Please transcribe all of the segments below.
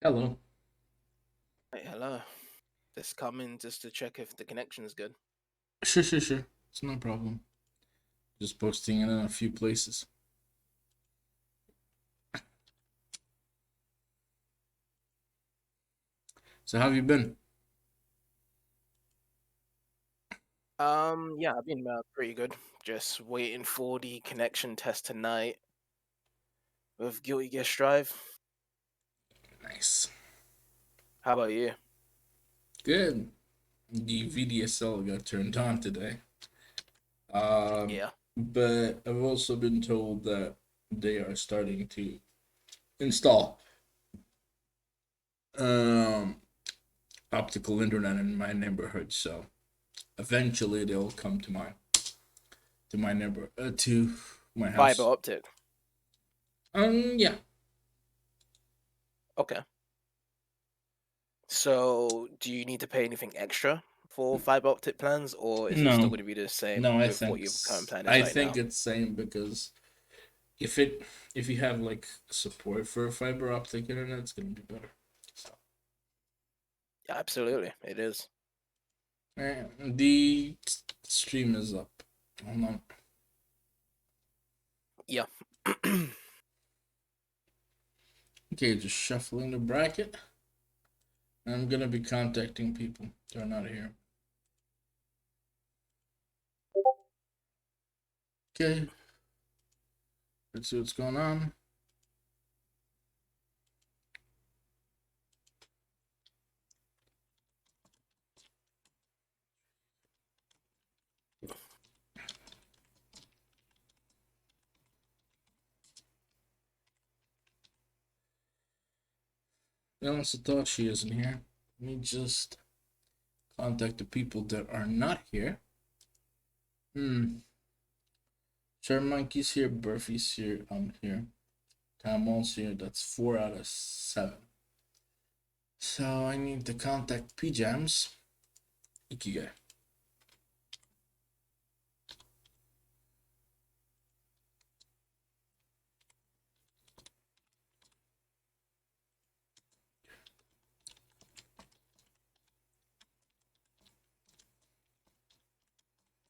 Hello. Hey, hello. Just coming just to check if the connection is good. Sure. It's no problem. Just posting it in a few places. So how have you been? Yeah, I've been pretty good. Just waiting for the connection test tonight with Guilty Gear Strive. Nice. How about you? Good. The VDSL got turned on today. Um, Yeah. but I've also been told that they are starting to install um optical internet in my neighborhood. So eventually they'll come to my neighbor to my Fiber house. optic. Yeah. Okay. So, do you need to pay anything extra for fiber optic plans, or is it still No. going to be the same No, I with what think your current plan is I right think now? it's same because if it if you have like support for fiber optic internet, it's gonna be better. So Yeah, absolutely, it is. the stream is up. Hold on. Yeah. Okay, just shuffling the bracket. I'm gonna be contacting people. They're not here. Okay, let's see what's going on. Ellen Satoshi isn't here. Let me just contact the people that are not here. Sure, Monkey's here, Burfy's here, I'm here. Tamal's here, that's 4 out of 7. So I need to contact PJams. Ikigai.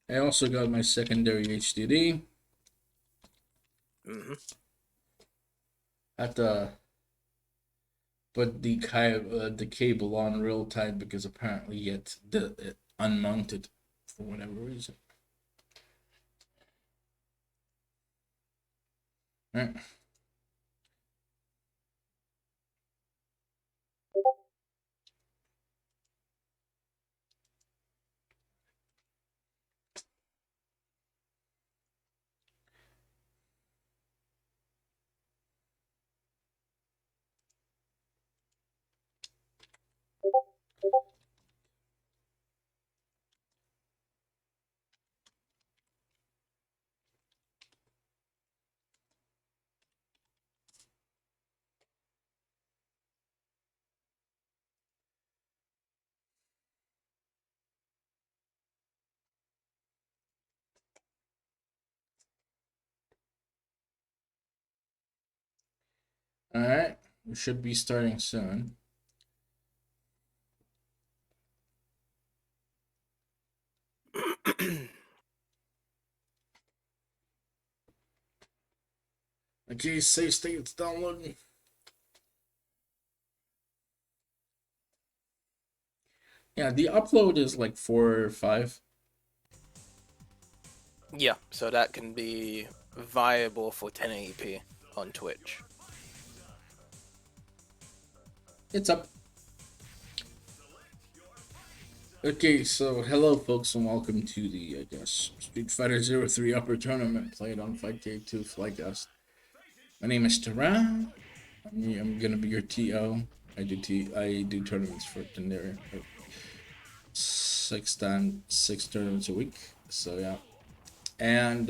I also got my secondary HDD. hmm Had to put the cable on real tight because apparently it unmounted for whatever reason. Right. All right. We should be starting soon. Okay, save state, it's downloading. Yeah, the upload is like 4 or 5. Yeah, so that can be viable for 1080p on Twitch. It's up. Okay, so hello folks and welcome to the I guess Street Fighter 03 Upper Tournament played on Fightcade 2 Flycast. My name is Taran. I'm gonna be your TO. I do tournaments for Tendere. 6 tournaments a week. So yeah. And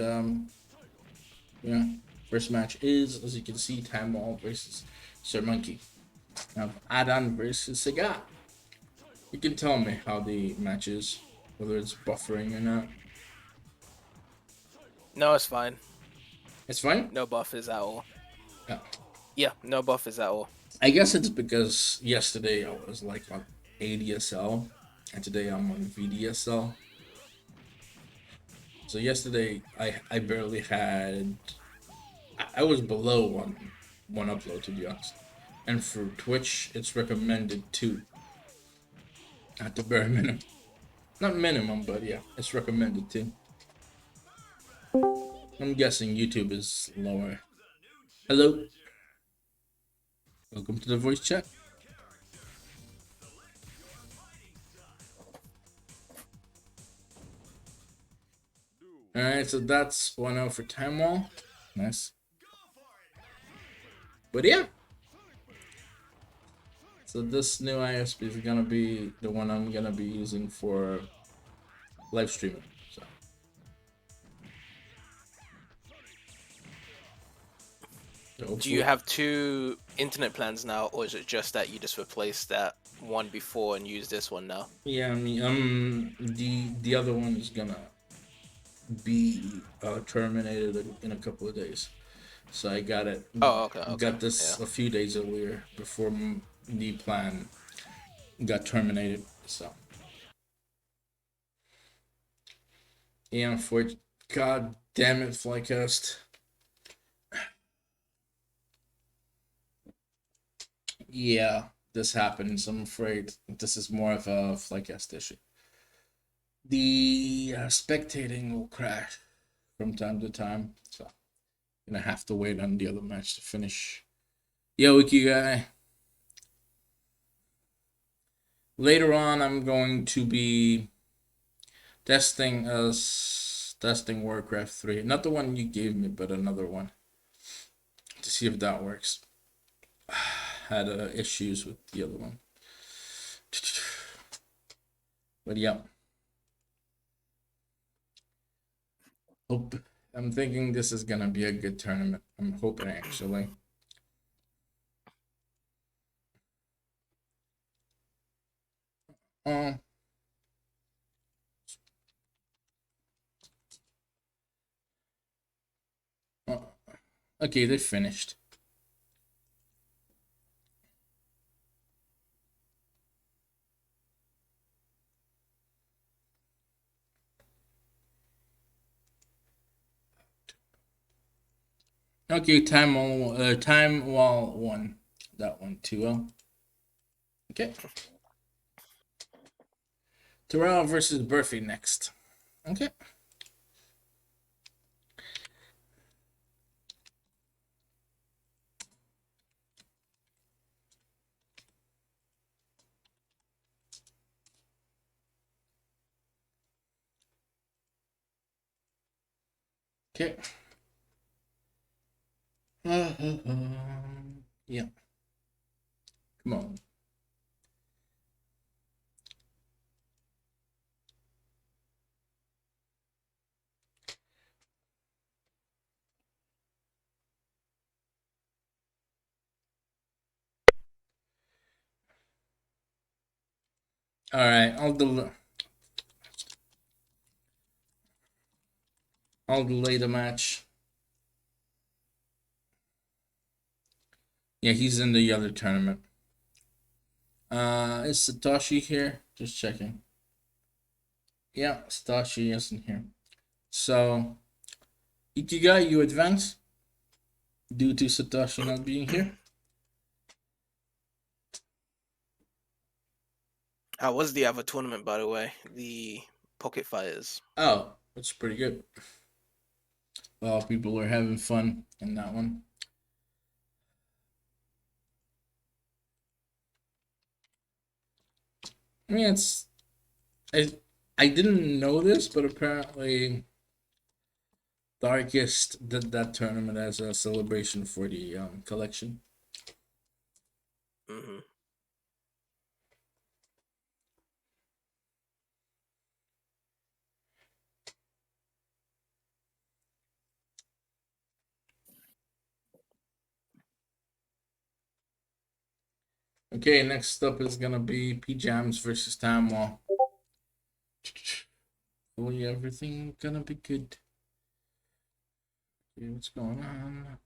yeah. First match is, as you can see, Time Ball versus Sir Monkey. Now Adan versus Sagat. You can tell me how the match is, whether it's buffering or not. No, it's fine. It's fine? No buffers at all. Yeah. Yeah, no buffers at all. I guess it's because yesterday I was like on ADSL, and today I'm on VDSL. So yesterday I barely had. I was below one upload, to be honest. And for Twitch, it's recommended two at the bare minimum. Not minimum, but yeah, it's recommended two. I'm guessing YouTube is lower. Hello, welcome to the voice chat. All right, so that's 1-0 for Time Wall. Nice. But yeah, so this new ISP is gonna be the one I'm gonna be using for live streaming. So Do you hopefully, have two internet plans now, or is it just that you just replaced that one before and use this one now? yeah. I mean, the other one is gonna be terminated in a couple of days. So I got it. Oh, okay, okay, Got yeah. this a few days earlier before the plan got terminated. So yeah, for God damn it, Flycast. Yeah, this happens. I'm afraid this is more of a Flycast issue. The spectating will crash from time to time, so gonna have to wait on the other match to finish. Yo, Wiki guy. Later on, I'm going to be testing Warcraft 3. Not the one you gave me, but another one to see if that works. Had issues with the other one. But yeah. Hope I'm thinking this is gonna be a good tournament. I'm hoping actually. Um uh, okay, they finished. Okay, time wall won that one 2-0. Okay. Terrell versus Burfy next. Okay. Okay. Yeah. Come on. All right. I'll delay the match. Yeah, he's in the other tournament. Is Satoshi here? Just checking. Yeah, Satoshi isn't here. So, Ikigai, you advance due to Satoshi not being here. How was the other tournament, by the way? The Pocket Fighters. Oh, that's pretty good. Well, people are having fun in that one. I mean, I didn't know this, but apparently Darkest did that tournament as a celebration for the collection. Mm-hmm. Okay, next up is gonna be P Jams versus Time Wall. Hopefully everything gonna be good. Okay, what's going on?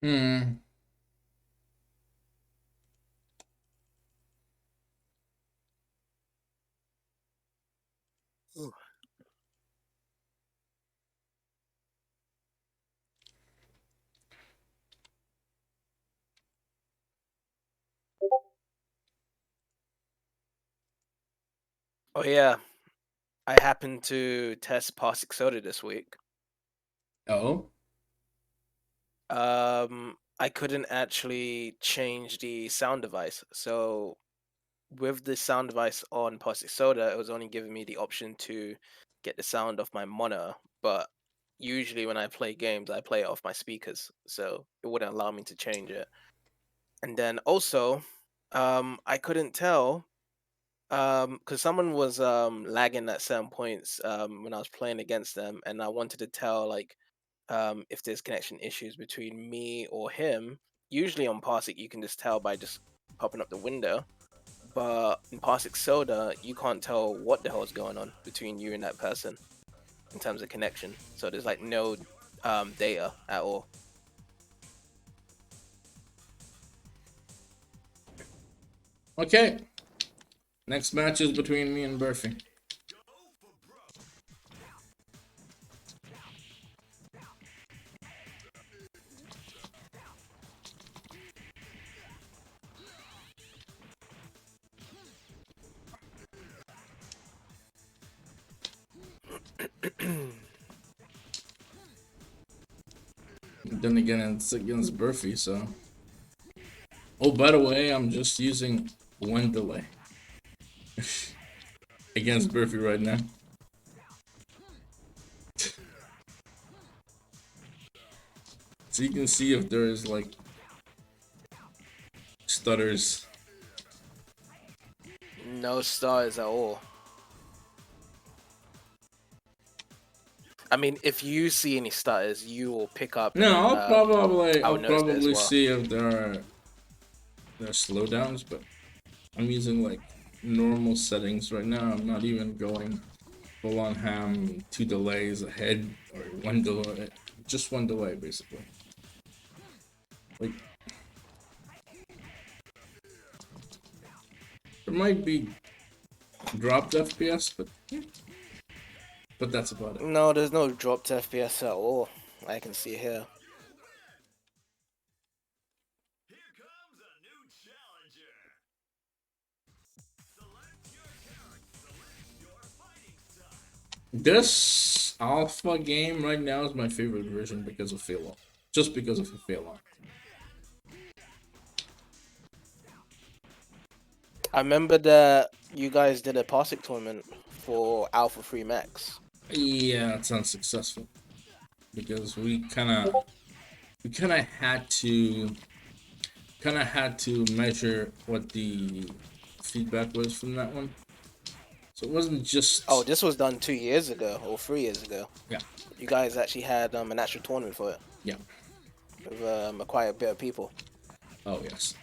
Hmm. Ooh. Oh yeah, I happened to test Parsec Soda this week. Oh. I couldn't actually change the sound device. So with the sound device on Parsec Soda, it was only giving me the option to get the sound off my monitor. But usually when I play games, I play it off my speakers, so it wouldn't allow me to change it. And then also, I couldn't tell because someone was lagging at certain points when I was playing against them, and I wanted to tell like if there's connection issues between me or him. Usually on Parsec, you can just tell by just popping up the window. But in Parsec Soda, you can't tell what the hell is going on between you and that person in terms of connection. So there's like no data at all. Okay. Next match is between me and Burfy. Then again, it's against Burfy, so. Oh, by the way, I'm just using one delay against Burfy right now. So you can see if there is like stutters. No stars at all. I mean, if you see any stutters, you will pick up No, and I I'll would notice it as probably well. see if there are slowdowns, but I'm using like normal settings right now. I'm not even going full on ham, two delays ahead or one delay, just one delay basically. Like there might be dropped FPS, but that's about it. No, there's no dropped FPS at all. I can see here. This alpha game right now is my favorite version because of fail. Just because of the fail. I remember that you guys did a Parsec tournament for Alpha 3 Max. Yeah, it's unsuccessful because we kind of had to measure what the feedback was from that one. So it wasn't Oh, just this was done 2 years ago or 3 years ago. yeah, You guys actually had an actual tournament for it yeah. with quite a bit of people. Oh yes.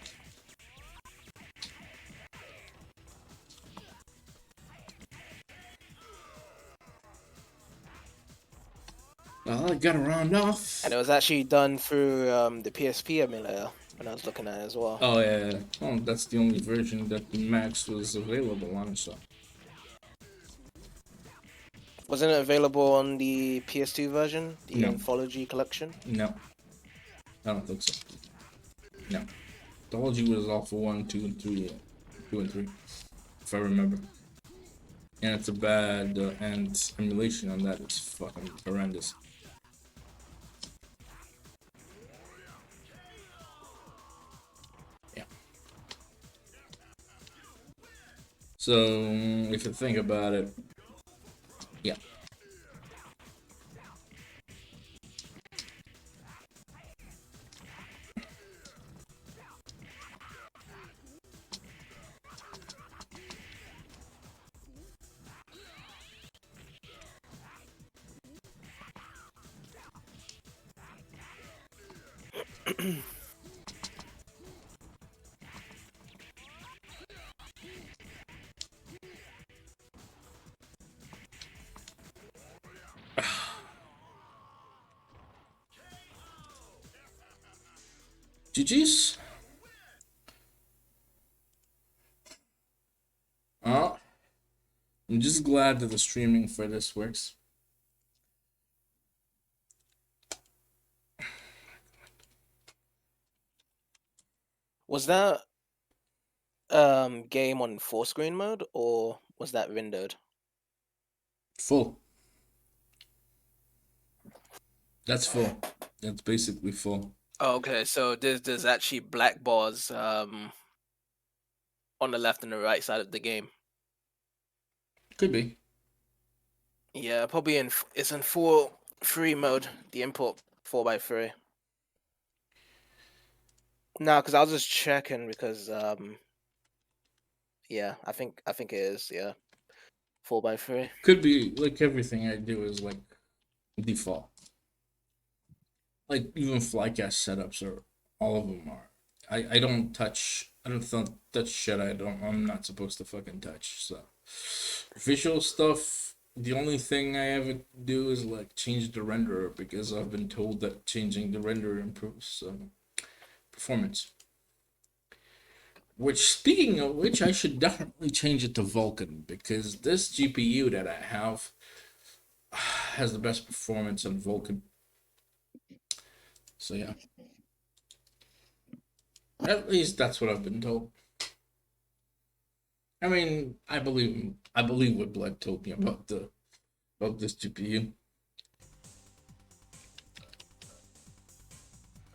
Well, I got to round off. And it was actually done through the PSP emulator when I was looking at it as well. Oh yeah. Oh, that's the only version that the Max was available on. So Wasn't it available on the PS2 version, the no, Anthology collection? no, I don't think so. No, Anthology was all for 1, 2, and 3, 2 and 3, if I remember. And it's a bad and emulation on that is fucking horrendous. Yeah. So if you think about it, yeah. GG's. Oh, I'm just glad that the streaming for this works. Was that game on full screen mode or was that windowed? Full. That's full. That's basically full. Oh, okay, so there's actually black bars on the left and the right side of the game. Could be. Yeah, probably it's in full free mode. The import 4x3. No, because I was just checking because yeah, I think it is, yeah. 4x3. Could be. Like everything I do is like default. Like even flycast setups are all of them are. I don't touch. I don't touch shit. I'm not supposed to fucking touch. So visual stuff. The only thing I ever do is like change the renderer because I've been told that changing the renderer improves performance. Which, speaking of which, I should definitely change it to Vulkan because this GPU that I have has the best performance on Vulkan. So yeah, at least that's what I've been told. I mean, I believe what Blood told me about this GPU.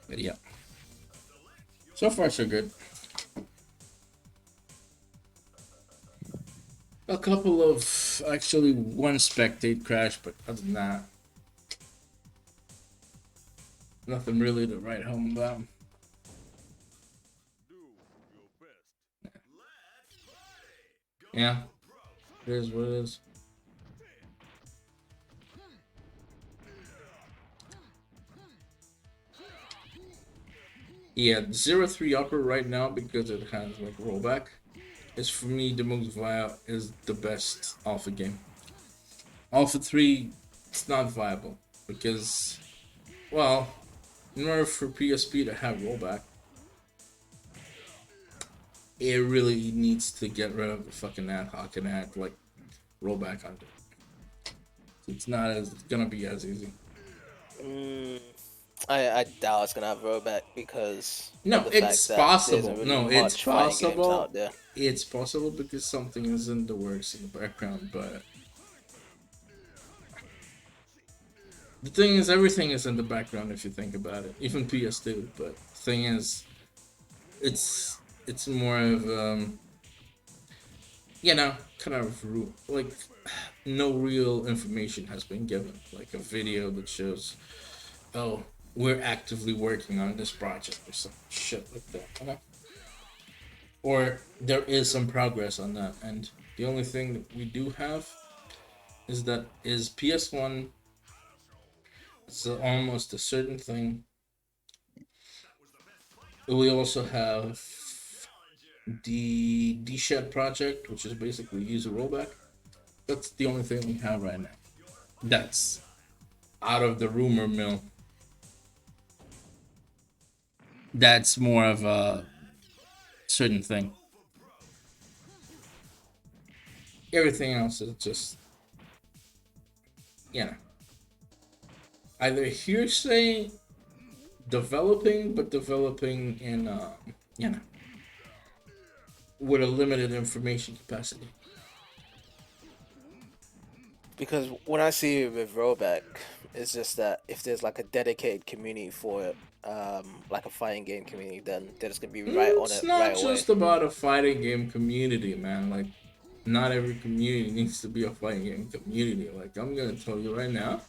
But yeah, so far so good. A couple of actually one spectate crash, but other than that, nothing really to write home about. Yeah, it is what it is. Yeah, 0-3 upper right now because it has like rollback. Is for me the most viable is the best alpha game. Alpha 3 it's not viable because well, in order for PSP to have rollback, it really needs to get rid of the fucking ad hoc and add like rollback onto it. It's not as it's gonna be as easy. Mm, I doubt it's gonna have rollback because of No, the fact it's that there isn't possible. really No, it's much fighting games possible. out there. It's possible because something is in the works in the background, but the thing is, everything is in the background if you think about it. Even PS2. But the thing is, it's more of kind of like no real information has been given. Like a video that shows, oh, we're actively working on this project or some shit like that. Or there is some progress on that, and the only thing that we do have is PS1. It's almost a certain thing. We also have the D-Shed project, which is basically user rollback. That's the only thing we have right now. That's out of the rumor mill. That's more of a certain thing. Everything else is just, you know, either hearsay, developing, but developing in, you know, with a limited information capacity. Because when I see with rollback, it's just that if there's like a dedicated community for it, like a fighting game community, then they're just gonna be right on It's it not right away. just about a fighting game community, man. Like, not every community needs to be a fighting game community. Like, I'm gonna tell you right now,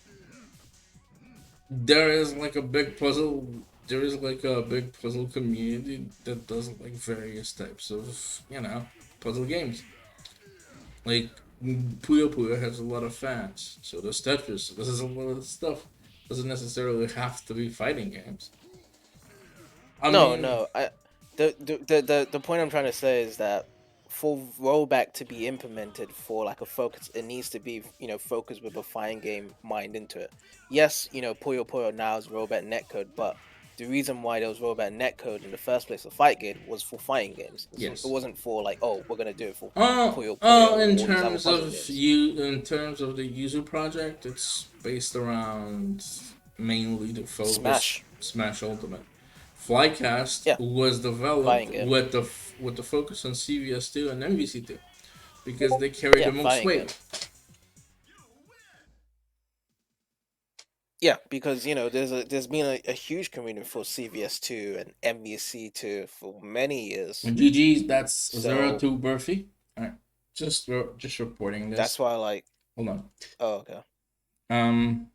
there is like a big puzzle. There is like a big puzzle community that does like various types of puzzle games. Like Puyo Puyo has a lot of fans, so does Tetris. This is a lot of stuff. Doesn't necessarily have to be fighting games. I No, mean, no. The point I'm trying to say is that for rollback to be implemented for like a focus, it needs to be focused with a fighting game mind into it. Yes, Puyo Puyo now is rollback netcode, but the reason why there was robot netcode in the first place for Fightcade was for fighting games. It Yes. wasn't for like, oh, we're gonna do it for Puyo Puyo Oh, or all these other puzzle games. in terms of the user project, it's based around mainly the focus Smash, Smash Ultimate. Flycast yeah, was developed fighting game, with the focus on CVS2 and MVC2 because they carry yeah, the most fighting game. weight. Yeah, because there's been a huge community for CVS2 and MVC2 for many years. And GG's, that's zero So to Burfy. All right, just reporting that's this. why like, Hold on. oh, okay. Um,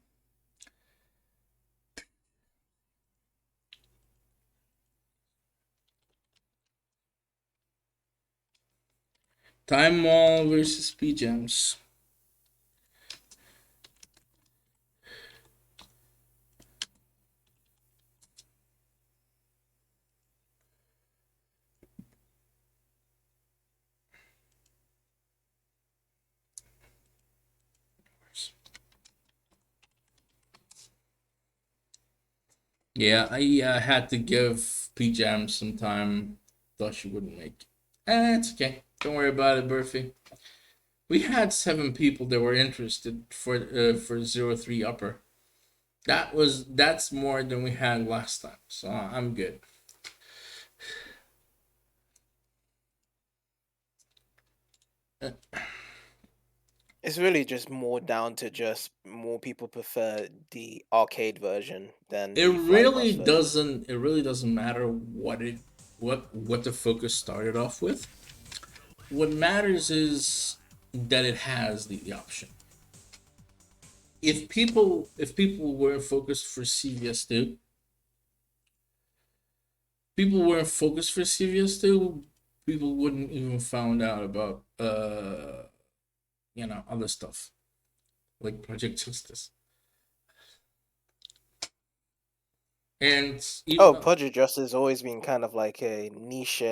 Time Mall versus P Gems. Yeah, I had to give P Jam some time. Thought she wouldn't make it. It's okay. Don't worry about it, Burfy. We had 7 people that were interested for 03 upper. That's more than we had last time, so I'm good. It's really just more down to just more people prefer the arcade version than It the really Flycast version. doesn't. It really doesn't matter what the focus started off with. What matters is that it has the option. If people were focused for CVS2, people weren't focused for CVS2, people wouldn't even found out about other stuff like Project Justice. And Oh, even Project Justice has always been kind of like a niche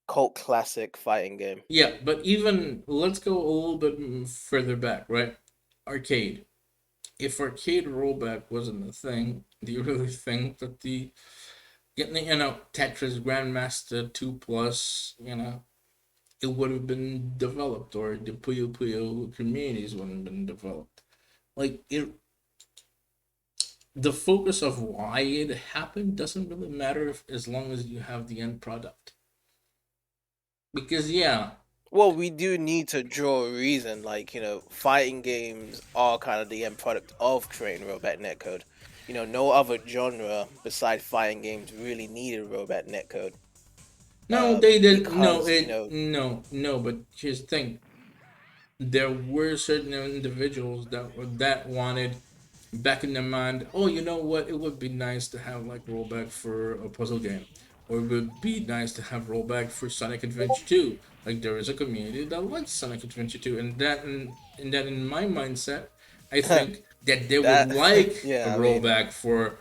cult classic fighting game. yeah, but even let's go a little bit further back, right? Arcade. If arcade rollback wasn't a thing, do you really think that the Tetris Grandmaster 2 Plus, it would have been developed, or the Puyo Puyo communities wouldn't have been developed? Like it, the focus of why it happened doesn't really matter as long as you have the end product. Because yeah, Well, we do need to draw a reason, like, fighting games are kind of the end product of creating robot netcode. No other genre besides fighting games really needed robot netcode. no, they didn't. No, Because, no. But here's the thing: there were certain individuals that wanted back in their mind, oh, you know what? It would be nice to have like rollback for a puzzle game, or it would be nice to have rollback for Sonic Adventure 2. Like there is a community that likes Sonic Adventure 2, and that in my mindset, I think that they would that, like a yeah, I mean, rollback for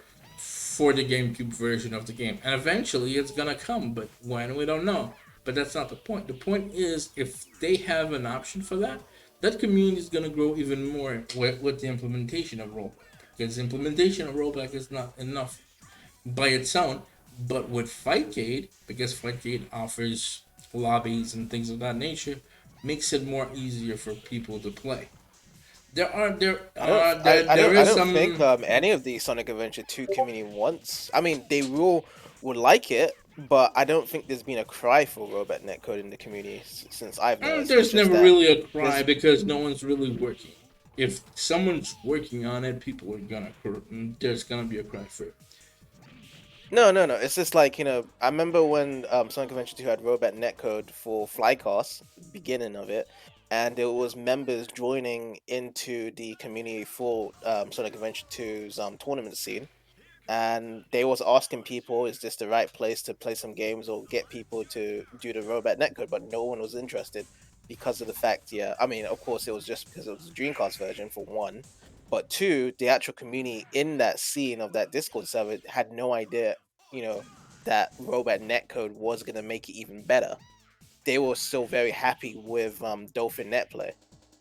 the GameCube version of the game, and eventually it's gonna come, but when we don't know. But that's not the point. The point is, if they have an option for that, that community is gonna grow even more with the implementation of rollback. Because implementation of rollback is not enough by its own, but with Fightcade, because Fightcade offers lobbies and things of that nature, makes it more easier for people to play. There are there I don't, there there I is don't think some. any of the Sonic Adventure 2 community wants. I mean, they will would like it, but I don't think there's been a cry for robot netcode in the community since I've noticed. It's There's just never that really a cry there's because no one's really working. If someone's working on it, people are gonna. There's gonna be a cry for it. no. It's just like, I remember when Sonic Adventure 2 had robot netcode for Flycast, beginning of it, and there was members joining into the community for Sonic Adventure 2's tournament scene, and they was asking people, is this the right place to play some games or get people to do the robot netcode, but no one was interested because of the fact, yeah, I mean, of course it was just because it was the Dreamcast version for one, but two, the actual community in that scene of that Discord server had no idea, you know that robot netcode was going to make it even better. They were still very happy with Dolphin netplay.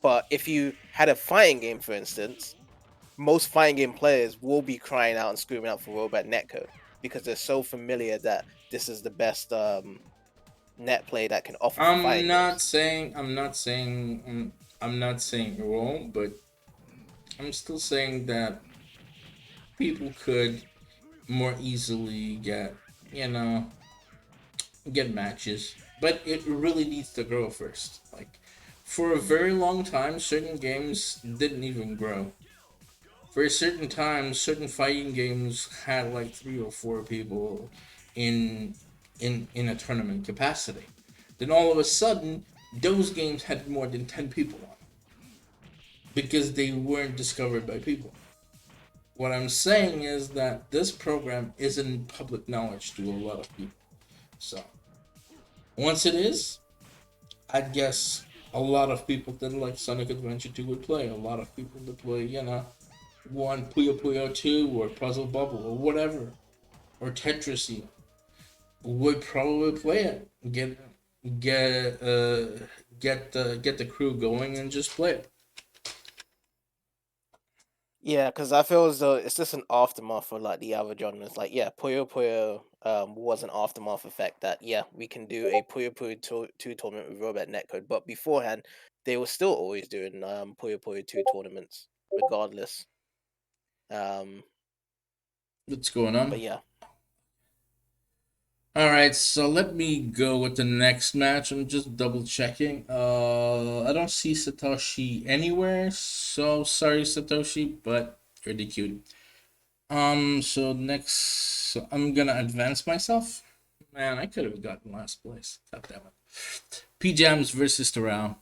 But if you had a fighting game, for instance, most fighting game players will be crying out and screaming out for Robot Netcode because they're so familiar that this is the best net play that can offer for I'm fighting not games. saying I'm not saying you're wrong, but I'm still saying that people could more easily get, you know, get matches, but it really needs to grow first. Like, for a very long time, certain games didn't even grow. For a certain time, certain fighting games had like 3 or 4 people in in a tournament capacity. Then all of a sudden, those games had more than 10 people on because they weren't discovered by people. What I'm saying is that this program isn't public knowledge to a lot of people. So once it is, I guess a lot of people that like Sonic Adventure 2 would play. A lot of people that play, one Puyo Puyo 2 or Puzzle Bubble or whatever, or Tetris even, would probably play it. Get get the crew going and just play it. Yeah, because I feel as though it's just an aftermath for like the other genres. Like, yeah, Puyo Puyo was an aftermath effect that, yeah, we can do a Puyo Puyo 2 tournament with Robot Netcode. But beforehand, they were still always doing Puyo Puyo 2 tournaments, regardless. Um, What's going but on? yeah. All right, so let me go with the next match. I'm just double checking. I don't see Satoshi anywhere, so sorry Satoshi, but you're the cute. So next, so I'm gonna advance myself. Man, I could have gotten last place. God damn it. P Jams versus Terrell.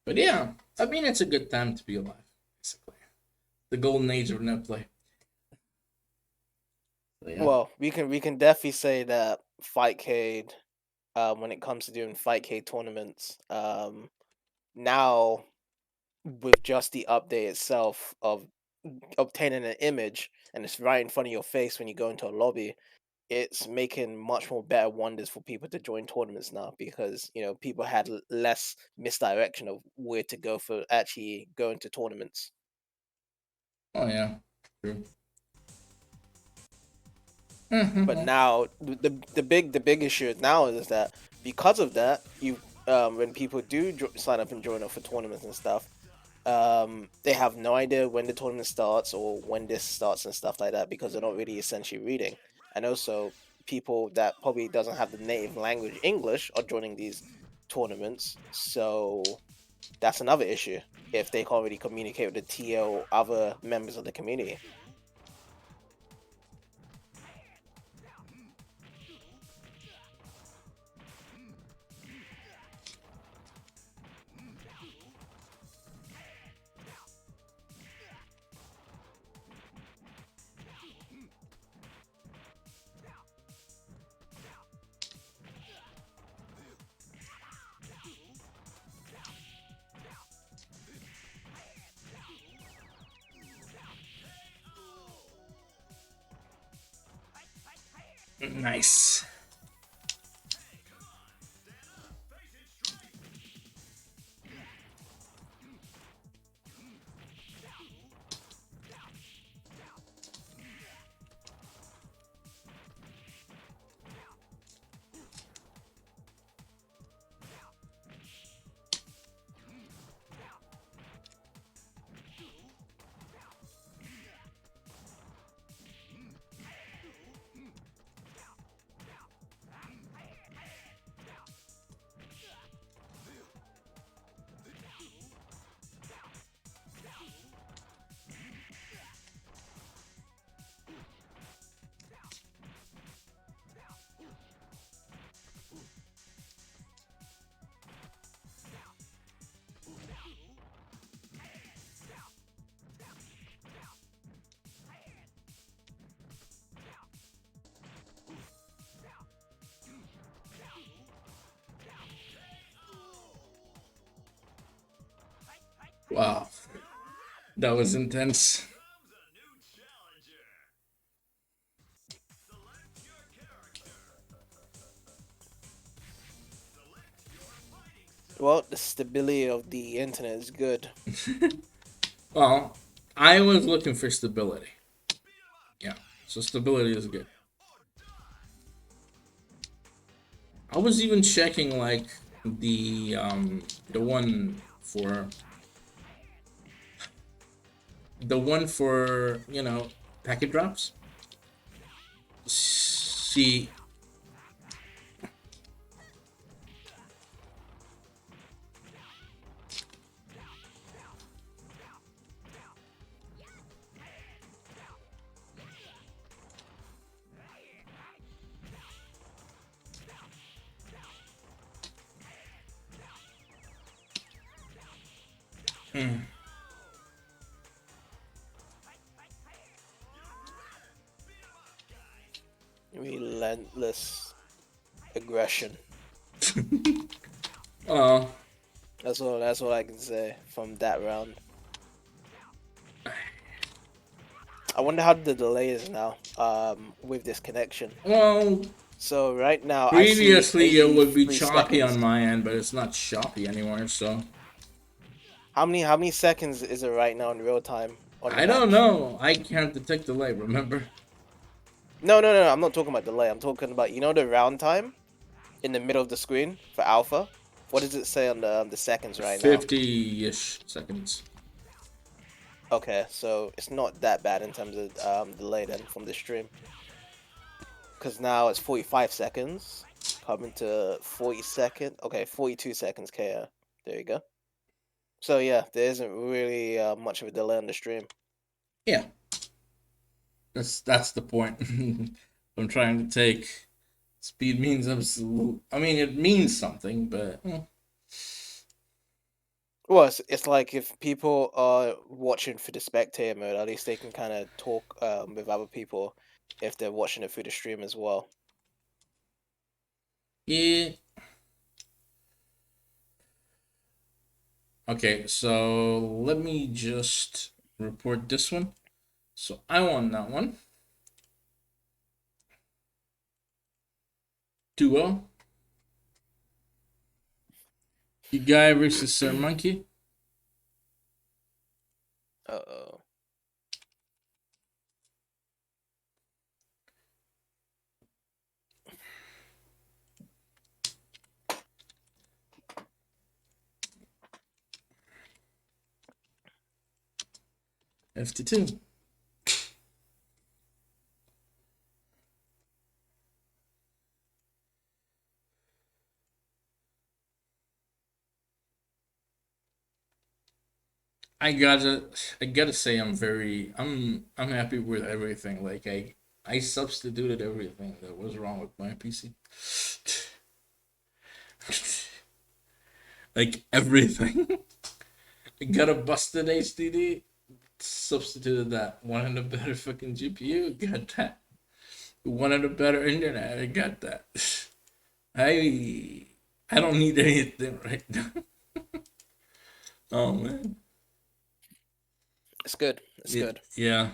But yeah, I mean it's a good time to be alive, basically. The golden age of net play. So yeah. Well, we can definitely say that Fightcade, when it comes to doing Fightcade tournaments, now with just the update itself of obtaining an image and it's right in front of your face when you go into a lobby, it's making much more better wonders for people to join tournaments now because people had less misdirection of where to go for actually going to tournaments. Oh yeah. True. But Mm-hmm. now the big issue now is that because of that, you when people do sign up and join up for tournaments and stuff, they have no idea when the tournament starts or when this starts and stuff like that because they're not really essentially reading. And also, people that probably doesn't have the native language English are joining these tournaments, so that's another issue if they can't really communicate with the TL or other members of the community. Nice. Wow. That was intense. Well, the stability of the internet is good. Well, I was looking for stability. Yeah, so stability is good. I was even checking like the one for packet drops. See, Relentless aggression. uh, That's all I can say from that round. I wonder how the delay is now. With this connection. well, So right now I see previously it would be 83 choppy on seconds. my end, but it's not choppy anymore. So How many seconds is it right now in real time on the I don't match? know. I can't detect delay. Remember? No, no, no, no. I'm not talking about delay. I'm talking about the round time in the middle of the screen for alpha. What does it say on the seconds right now? 50-ish seconds. Okay, so it's not that bad in terms of delay then from the stream, because now it's 45 seconds coming to 40 seconds. Okay, 42 seconds KO. There you go. So yeah, there isn't really much of a delay on the stream. Yeah, that's the point. I'm trying to take. Speed means absolute. I mean, it means something, but Well, it's like if people are watching for the spectator mode, at least they can kind of talk with other people if they're watching it through the stream as well. yeah. Okay, so let me just report this one. So I won that one. Duo. You guy versus Sir Monkey. Uh-oh. FT2. I gotta say I'm happy with everything. Like I substituted everything that was wrong with my PC. Like everything. I got a busted HDD, substituted that. Wanted a better fucking GPU, got that. Wanted a better internet, I got that. I I don't need anything right now. Oh man. It's good. It's good. Yeah.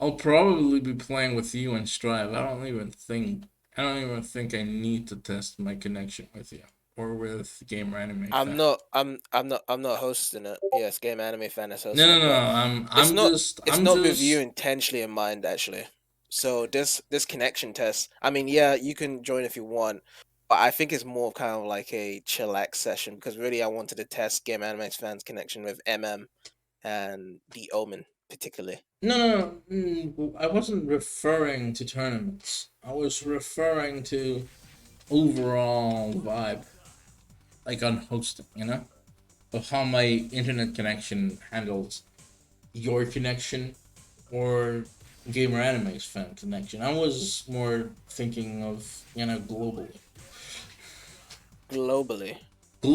I'll probably be playing with you in Strive. I don't even think I need to test my connection with you or with Gamer Anime I'm Fan. not. I'm not hosting it. Yes, Game Anime Fan is No, hosting no, it, no. but it's I'm not. just It's I'm not with you just intentionally in mind, actually. So this connection test. I mean, yeah, you can join if you want, but I think it's more kind of like a chillax session because really I wanted to test Game Anime Fan's connection with and the Omen particularly. no. I wasn't referring to tournaments. I was referring to overall vibe, like on hosting. Of how my internet connection handles your connection or gamer anime's fan connection. I was more thinking of globally. Globally.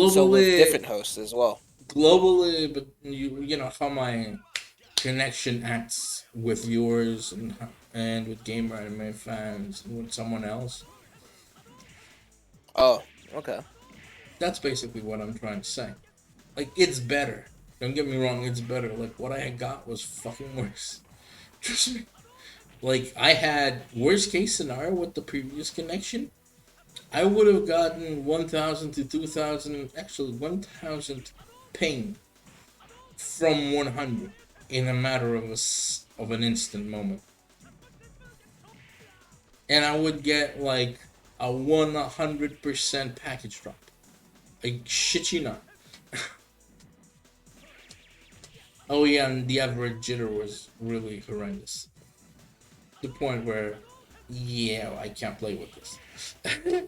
So with Globally, different hosts as well. but you know how my connection acts with yours and with gamer anime fans and with someone else. Oh, okay. That's basically what I'm trying to say. Like it's better. Don't get me wrong, it's better. Like what I got was fucking worse. Trust me. Like I had worst case scenario with the previous connection. I would have gotten 1,000 to 2,000, actually 1,000 ping from 100 in a matter of of an instant moment, and I would get like a 100% package drop. I shit you not. Oh yeah, and the average jitter was really horrendous. The point where, yeah, I can't play with this.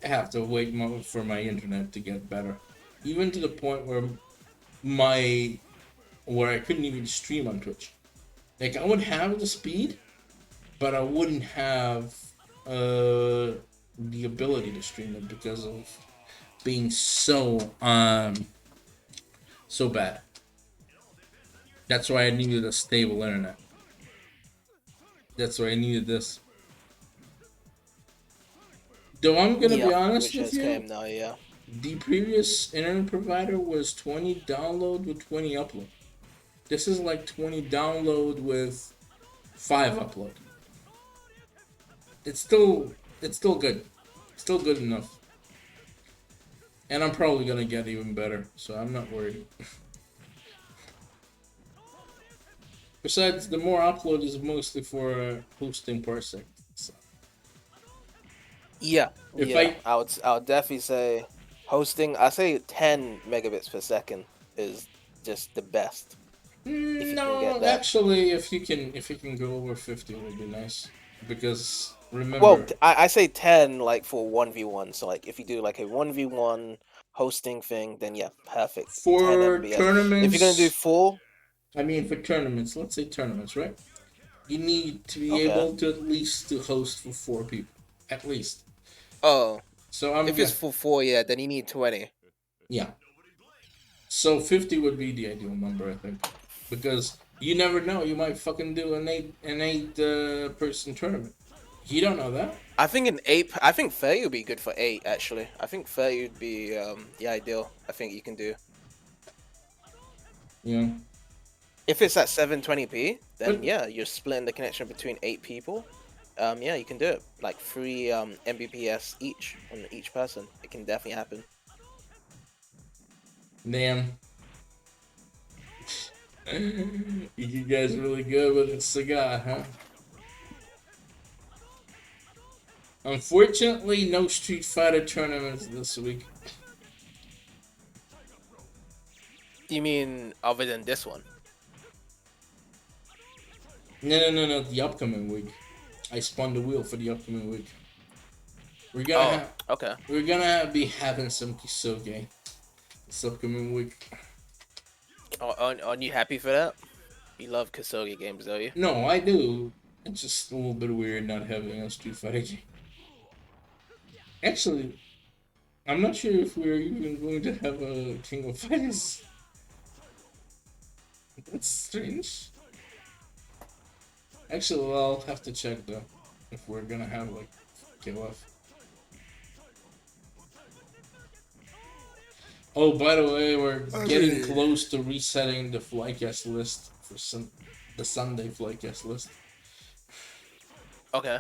I have to wait for my internet to get better. Even to the point where my where I couldn't even stream on Twitch. Like I would have the speed, but I wouldn't have the ability to stream it because of being so bad. That's why I needed a stable internet. That's why I needed this. Though I'm gonna be Yeah, honest which with has you, came now. Yeah. the previous internet provider was 20 download with 20 upload. This is like 20 download with 5 upload. It's still good. Still good enough. And I'm probably gonna get even better, so I'm not worried. Besides, the more upload is mostly for hosting parsec. So Yeah, if yeah. I I would definitely say hosting. I say 10 megabits per second is just the best if you can get no, that. actually, if you can go over 50, it would be nice. Because Well, remember, I say 10 like for 1v1. So like if you do like a 1v1 hosting thing, then yeah, perfect. 10 for mbs. If you're gonna do tournaments, full, I mean for tournaments, let's say tournaments, right? You need to be okay. able to at least to host for 4 people, at least. Oh, So I'm if it's gonna, full 4, yeah, then you need 20. yeah. So 50 would be the ideal number, I think, because you never know. You might fucking do an eight person tournament. You don't know that. I think an 8. I think 30 would be good for 8. Actually, I think 30 would be the ideal. I think you can do. You know, If it's at 720p, then but yeah, you're splitting the connection between 8 people. Yeah, you can do it. Like 3 Mbps each on each person. It can definitely happen. damn, you guys really good with the cigar, huh? Unfortunately, no Street Fighter tournaments this week. You mean other than this one? No, no, no, no. The upcoming week, I spun the wheel for the upcoming week. We're gonna Oh, have okay. we're gonna be having some Kisoge this upcoming week. Aren't you happy for that? You love Kosogi games, don't you? No, I do. It's just a little bit weird not having a Street Fighter game. Actually, I'm not sure if we're even going to have a King of Fighters. That's strange. Actually, well, I'll have to check though if we're gonna have like kickoff. Oh, by the way, we're I getting mean, close to resetting the Flycast list for the Sunday Flycast list. okay.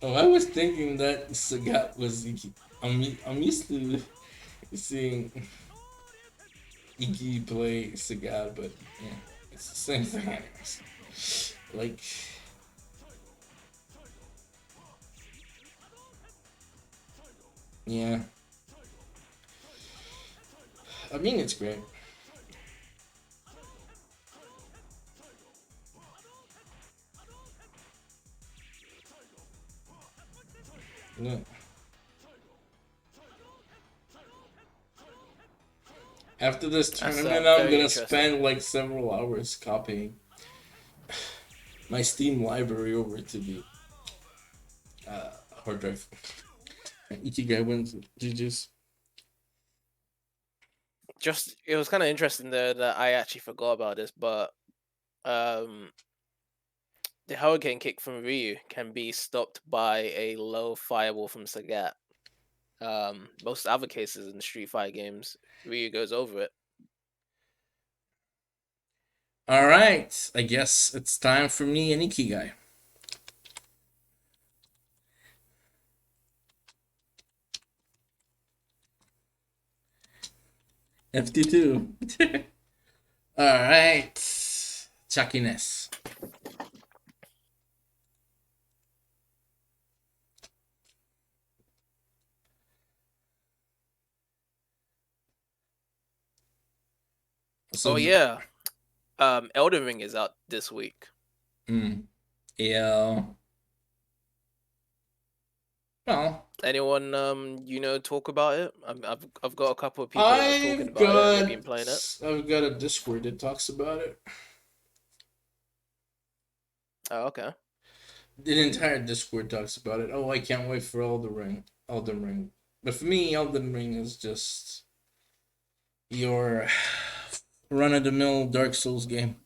Oh, I was thinking that Sagat was Iki. I'm used to seeing Iki play Sagat, but yeah, it's the same thing, anyways. Like, yeah, I mean it's great. Yeah. After this That's tournament, I'm very gonna interesting. spend like several hours copying my Steam library over to the hard drive. Ichigai wins. GG's. Just it was kind of interesting there that I actually forgot about this, but um, the hurricane kick from Ryu can be stopped by a low fireball from Sagat. Most other cases in Street Fighter games, Ryu goes over it. All right, I guess it's time for me and Ikigai. FT2. All right. Chuckiness. Oh So, yeah. Elden Ring is out this week. mm, yeah. Well, Anyone talk about it? I've got a couple of people that are talking I've about it and they've been got playing it. I've got a Discord that talks about it. Oh, okay. The entire Discord talks about it. Oh, I can't wait for Elden Ring. Elden Ring. But for me, Elden Ring is just your run of the mill Dark Souls game.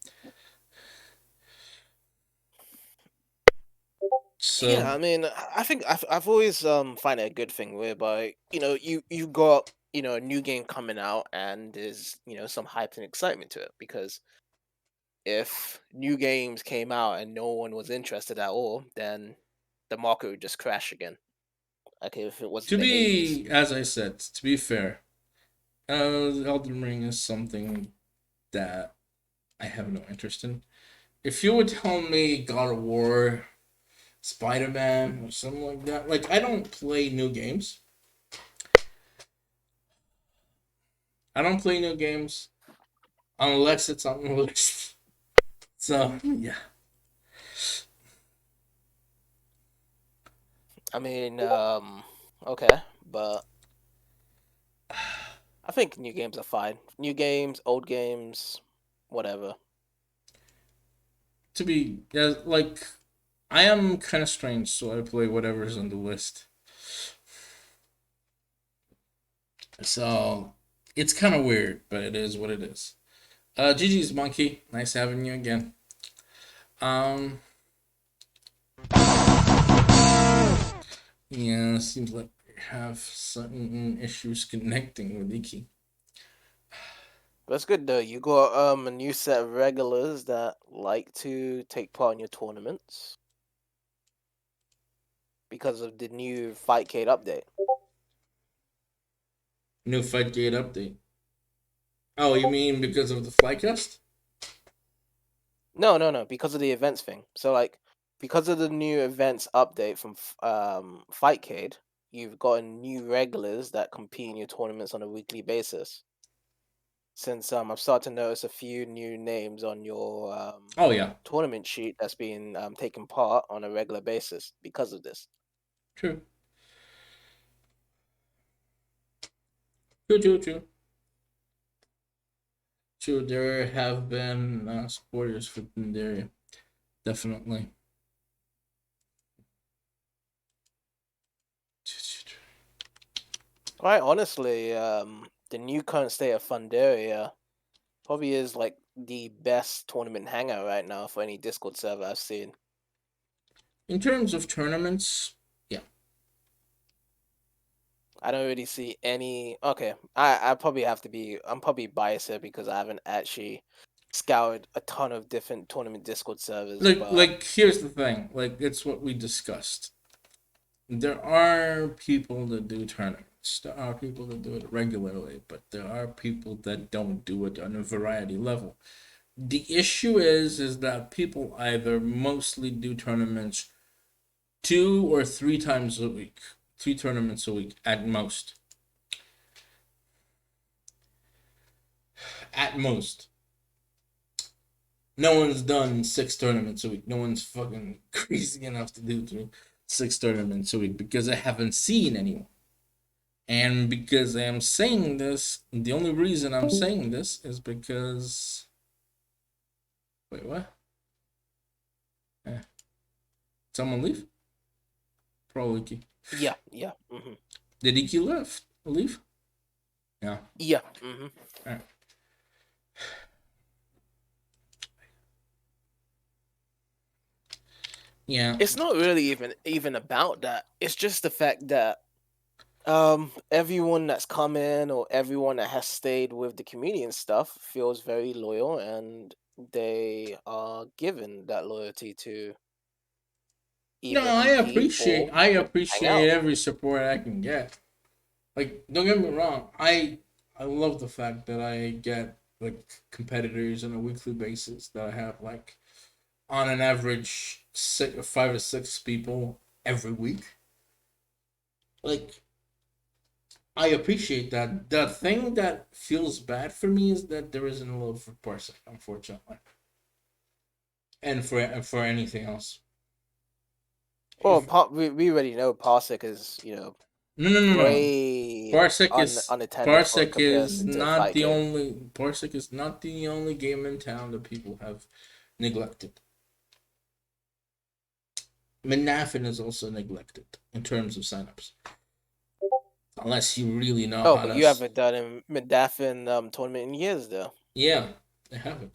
Yeah, So I mean, I think I've always find it a good thing whereby you got a new game coming out and there's some hype and excitement to it because if new games came out and no one was interested at all, then the market would just crash again. Like if it was to in the 80s. be, as I said, to be fair, Elden Ring is something that I have no interest in. If you would tell me God of War, Spider Man, or something like that, like I don't play new games. I don't play new games unless it's on the list. So yeah, I mean, okay, but I think new games are fine. New games, old games, whatever. to be like I am kind of strange, so I play whatever's on the list. So it's kind of weird, but it is what it is. GG's Monkey, nice having you again. Um, yeah, seems like we have certain issues connecting with Iki. That's good though. You got a new set of regulars that like to take part in your tournaments because of the new Fightcade update. New Fightcade update. Oh, you mean because of the Flycast? No, no, no, because of the events thing. So like because of the new events update from Fightcade, you've gotten new regulars that compete in your tournaments on a weekly basis. Since I've started to notice a few new names on your Oh yeah, tournament sheet that's been taking part on a regular basis because of this. true, true, true, true. True, there have been supporters for Pandaria, definitely. Quite honestly, the new current state of Fundaria probably is like the best tournament hangout right now for any Discord server I've seen. In terms of tournaments, yeah. I don't really see any. Okay, I probably have to be. I'm probably biased here because I haven't actually scoured a ton of different tournament Discord servers. But Like here's the thing. Like it's what we discussed. There are people that do tournaments. There are people that do it regularly, but there are people that don't do it on a variety level. The issue is that people either mostly do tournaments 2 or 3 times a week, 3 tournaments a week at most. At most. No one's done 6 tournaments a week. No one's fucking crazy enough to do 6 tournaments a week because I haven't seen anyone. And because I am saying this, the only reason I'm saying this is because. Wait, what? Eh. Someone leave? Probably Iki. yeah, yeah, Did Iki left? Leave? Yeah. yeah. Alright. Yeah. It's not really even about that. It's just the fact that everyone that's come in or everyone that has stayed with the community and stuff feels very loyal and they are given that loyalty to No, either compete or I hang appreciate out. every support I can get. Like, don't get me wrong. I I love the fact that I get like competitors on a weekly basis that I have like on an average 5 or 6 people every week. Like I appreciate that. The thing that feels bad for me is that there isn't a love for Parsec, unfortunately, and for anything else. Well, If we already know Parsec is, no no no no, way unattended for Parsec is comparison to not the Fightcade. only Parsec is not the only game in town that people have neglected. Manafin is also neglected in terms of signups, unless you really know Oh, how but to. you haven't done a Medafin tournament in years, though. Yeah, they haven't.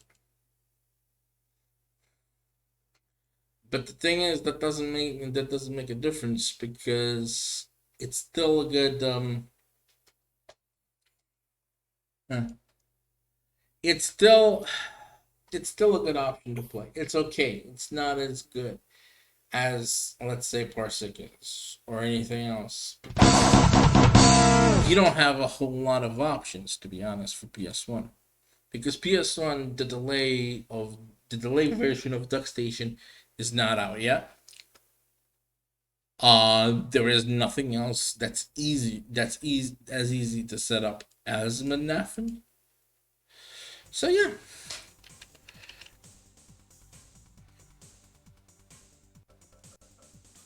But the thing is, that doesn't make a difference because it's still a good uh, it's still it's still a good option to play. It's okay. It's not as good as, let's say, Parsec is or anything else. You don't have a whole lot of options, to be honest, for PS1, because PS1 the delay version of DuckStation is not out yet. There is nothing else that's easy to set up as Manafin. So yeah,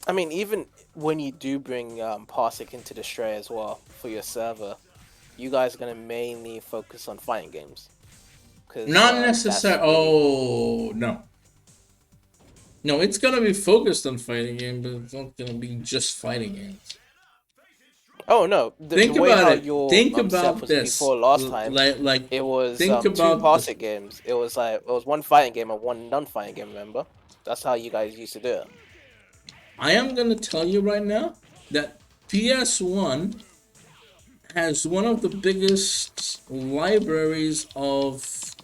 I mean, even when you do bring Parsec into the Stray as well for your server, you guys are gonna mainly focus on fighting games because not that's necessary. really. Oh no, no, it's gonna be focused on fighting game, but it's not gonna be just fighting games. Oh no, the Think way about how it. your Think set about was this. before last time, Like, it was think two about the. Parsec games. It was like it was one fighting game and one non-fighting game. Remember? That's how you guys used to do it. I am gonna tell you right now that PS1 has one of the biggest libraries of,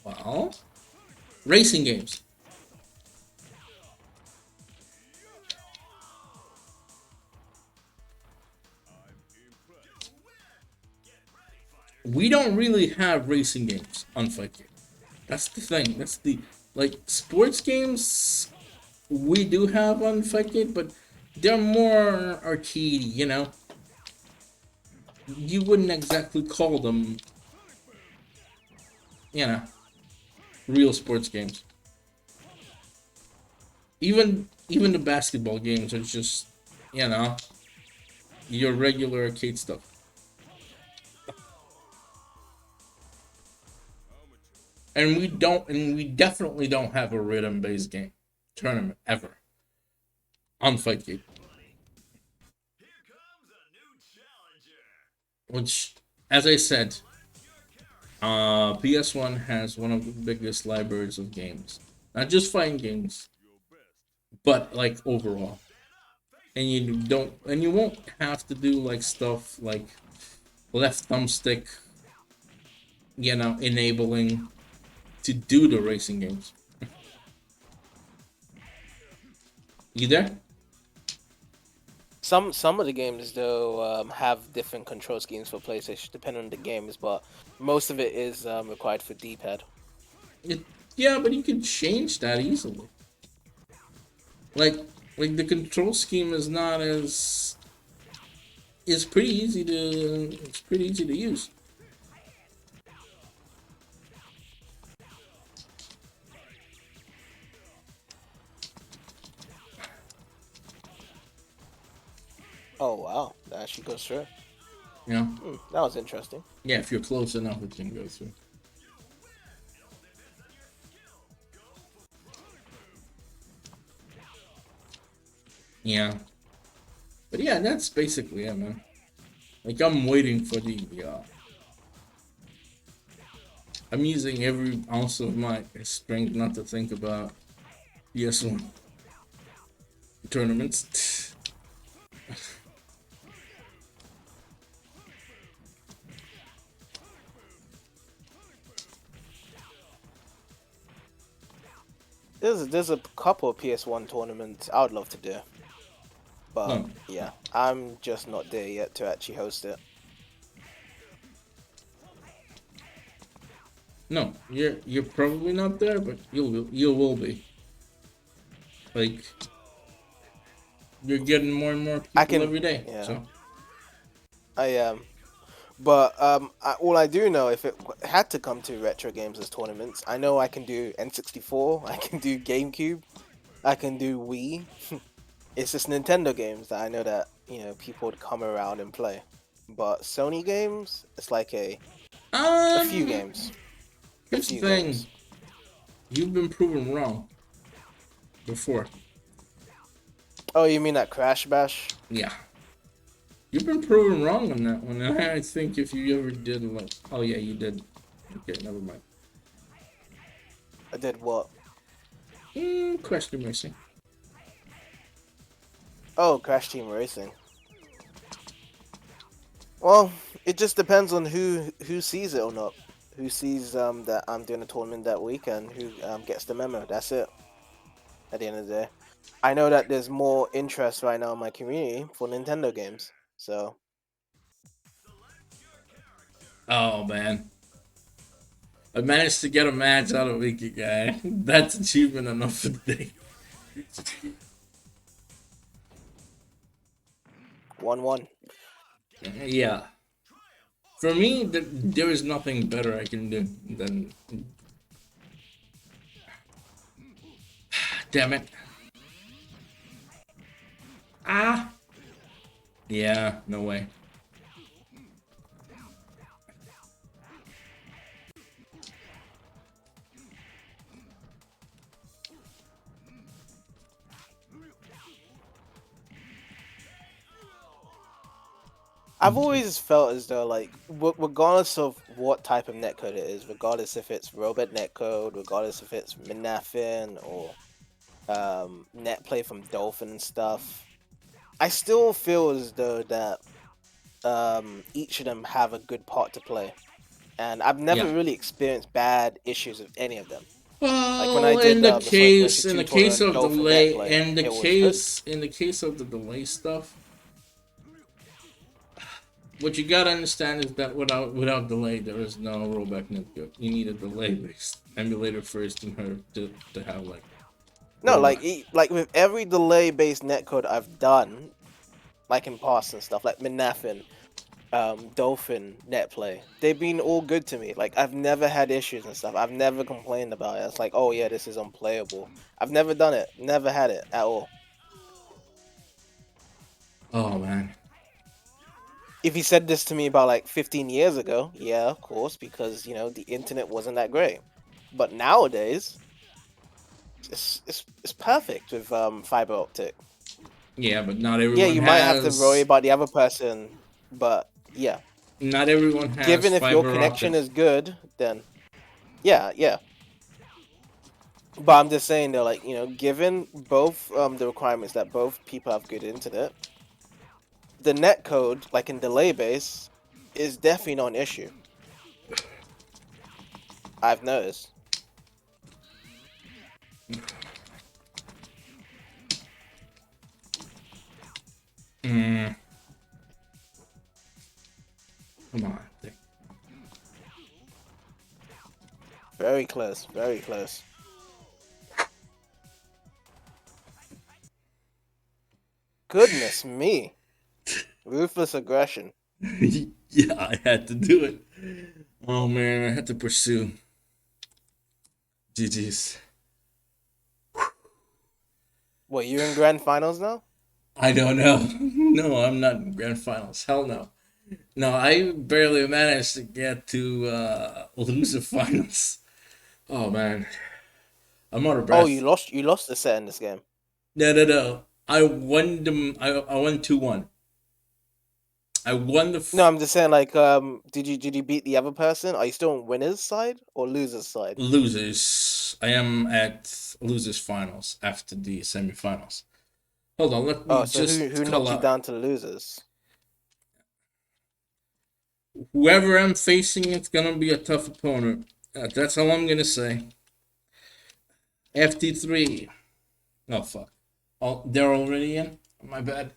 well, racing games. We don't really have racing games on Fightcade. That's the thing. That's the, like, sports games we do have on Fightcade, but they're more arcade. You wouldn't exactly call them, you know, real sports games. Even the basketball games are just, you know, your regular arcade stuff. And we definitely don't have a rhythm based game tournament ever on Fightcade. Which, as I said, PS1 has one of the biggest libraries of games, not just fighting games, but like overall. And you won't have to do like stuff like left thumbstick, enabling to do the racing games. You there? Some of the games though have different control schemes for PlayStation depending on the games, but most of it is required for D-pad. It, yeah, but you can change that easily. Like like the control scheme is not as it's pretty easy to use. Oh wow, that actually goes through. You know, That was interesting. yeah, if you're close enough, it can go through. Yeah, but yeah, that's basically it, man. Like I'm waiting for the. I'm using every ounce of my strength not to think about PS1 tournaments. There's a couple of PS1 tournaments I would love to do, but No, yeah, I'm just not there yet to actually host it. No, you're probably not there, but you will be. Like you're getting more and more I people can, every day. yeah, So I am. But all I do know, if it had to come to retro games as tournaments, I know I can do N64, I can do GameCube, I can do Wii. It's just Nintendo games that I know that people would come around and play. But Sony games, it's like a few um, games, a here's the few thing: games. you've been proven wrong before. Oh, you mean that Crash Bash? Yeah, you've been proven wrong on that one. I think if you ever did like, oh yeah, you did. Okay, never mind. I did what? Question missing. Oh, Crash Team Racing. Well, it just depends on who sees it or not. Who sees that I'm doing a tournament that week and who gets the memo. That's it. At the end of the day, I know that there's more interest right now in my community for Nintendo games. So Oh man, I managed to get a match out of Wiki guy. That's achievement enough for the day. 1-1. Yeah. For me, there is nothing better I can do than. Damn it. Ah! Yeah, no way. I've always felt as though, like, regardless of what type of netcode it is, regardless if it's robot netcode, regardless if it's Minafin or netplay from Dolphin and stuff, I still feel as though that each of them have a good part to play, and I've Yeah. never really experienced bad issues with any of them. Like when I Well, did the Sonic Adventure in 2 the case tournament, of Dolphin delay, netplay, it was good. in the case of the delay stuff, what you gotta understand is that without delay, there is no rollback netcode. You need a delay based emulator first in her to have like No, like rollback. like with every delay based netcode I've done, like in past and stuff, like Minafin, Dolphin, Netplay, they've been all good to me. Like I've never had issues and stuff. I've never complained about it. It's like, oh yeah, this is unplayable. I've never done it. Never had it at all. Oh man. If he said this to me about like 15 years ago, yeah, of course, because the internet wasn't that great. But nowadays, it's perfect with fiber optic. Yeah, but not Yeah, everyone you might have to worry has. about the other person, but yeah, Not everyone has given if your fiber optic. connection is good, then yeah, yeah. But I'm just saying though, like given both the requirements that both people have good internet, the net code, like in delay base, is definitely not an issue. I've noticed. Mm, come on. Very close, very close. Goodness me, ruthless aggression. Yeah, I had to do it. Oh man, I had to pursue. GG's. What, you're in grand finals now? I don't know. No, I'm not in grand finals. Hell no. No, I barely managed to get to loser finals. Oh man, I'm out of Oh, you breath. lost. You lost the set in this game. No, no, no. I won them. I won 2-1. I won the No, I'm just saying. Like, did you beat the other person? Are you still on winners side or losers side? losers. I am at losers finals after the semifinals. Hold on, let me Oh, so who just who call knocked you out down to the losers? whoever I'm facing. It's gonna be a tough opponent. That's all I'm gonna say. FT3. Oh fuck. Oh, they're already in. My bad.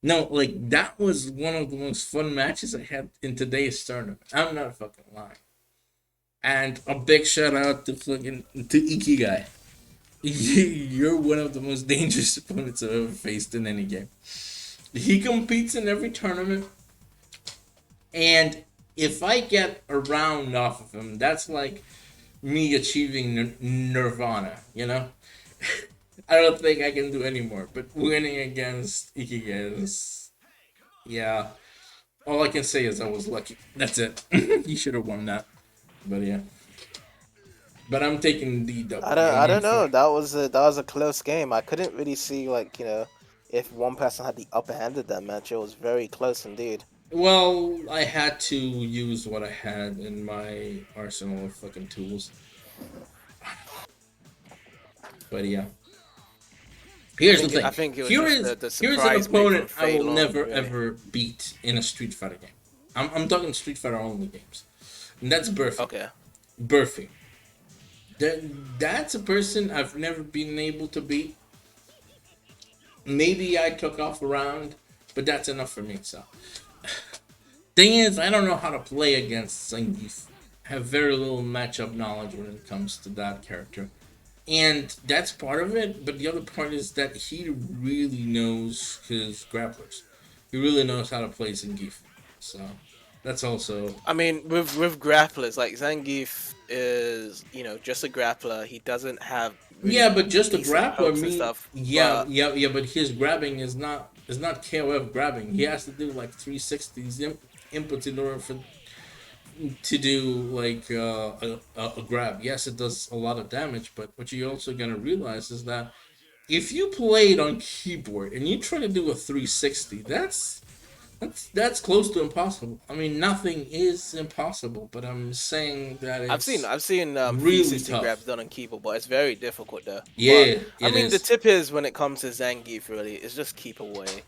No, like that was one of the most fun matches I had in today's tournament. I'm not fucking lying. And a big shout out to fucking to Ikigai. You're one of the most dangerous opponents I've ever faced in any game. He competes in every tournament, and if I get a round off of him, that's like me achieving nirvana. You know, I don't think I can do any more. But winning against Ikigai is, yeah. All I can say is I was lucky. That's it. He should have won that. But yeah. But I'm taking the I W. don't I'm I going don't for know. it. That was a close game. I couldn't really see if one person had the upper hand of that match. It was very close indeed. Well, I had to use what I had in my arsenal of fucking tools. But yeah. I Here's the think thing. I think it was Here just is the here's an surprise pick from opponent I Fei will Long, never really. ever beat in a Street Fighter game. I'm talking Street Fighter only games. And that's Burfy. Okay. Burfy. That, that's a person I've never been able to beat. Maybe I took off a round, but that's enough for me. So, thing is, I don't know how to play against Zangief. I have very little matchup knowledge when it comes to that character, and that's part of it. But the other part is that he really knows his grapplers. He really knows how to play Zangief. So, that's also. I mean, with grapplers, like Zangief is, just a grappler. He doesn't have really Yeah, but just a decent grappler pokes and mean stuff. yeah, But yeah, yeah, but his grabbing is not KOF grabbing. He has to do like 360s inputs in order for to do like a grab. Yes, it does a lot of damage, but what you also gonna realize is that if you play it on keyboard and you try to do a 360, that's close to impossible. I mean, nothing is impossible, but I'm saying that I've seen it's I've seen really 360 tough. grabs done on keyboard, but it's very difficult though. But Yeah, I it mean, the is. tip is when it comes to Zangief, really, is just keep away.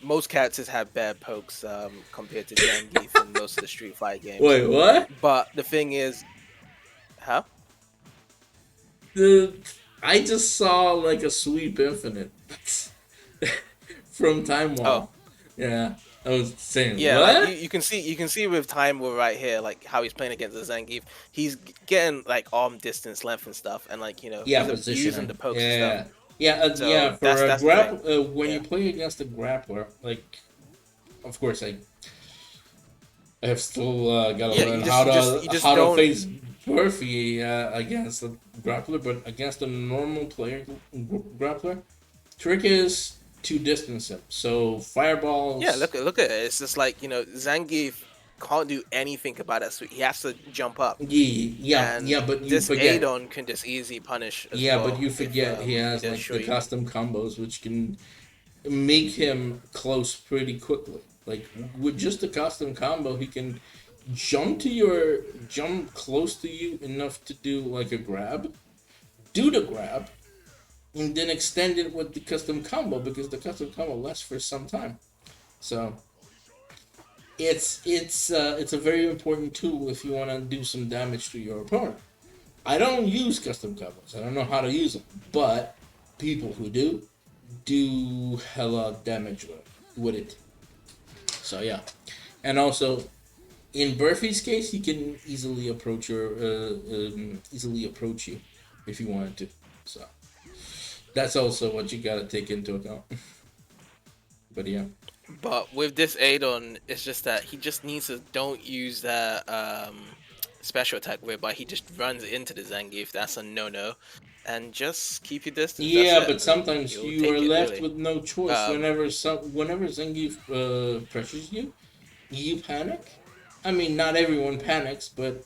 Most characters have bad pokes compared to Zangief in most of the Street Fighter games. Wait, what? But the thing is, huh? The I just saw like a sweep infinite from Time Oh, Wall. Yeah, I was saying yeah, like what? you can see with time we're right here, like how he's playing against the Zangief. He's getting like arm distance, length, and stuff, and Yeah, he's using the positioning. pokes and stuff. Yeah, yeah, yeah. So For that's a that's the thing. when you Yeah. play against a grappler, like, of course, I have still gotta Yeah, learn you just how to don't. face Murphy against a grappler, but against a normal player grappler, trick is to distance him. So Yeah, fireballs. look at it. It's just like Zangief can't do anything about it, so he has to jump up, Yeah, yeah, and yeah, but you this forget. Adon can just easily punish as Yeah, but well you if forget he he has does like show the you. custom combos, which can make him close pretty quickly. Like with just a custom combo, he can jump close to you enough to do like a grab, do the grab, and then extend it with the custom combo because the custom combo lasts for some time. So it's a very important tool if you want to do some damage to your opponent. I don't use custom combos. I don't know how to use them, but people who do hella damage with it. So yeah, and also in Burfy's case, he can easily approach you if you wanted to. So that's also what you gotta take into account. But yeah, But with this Adon, it's just that he just needs to don't use that special attack whereby he just runs into the Zangief. That's a no-no, and just keep your distance. That's yeah, it, but and sometimes you'll you are take it left really. with no choice. Um, Whenever Zangief pressures you, you panic. I mean, not everyone panics, but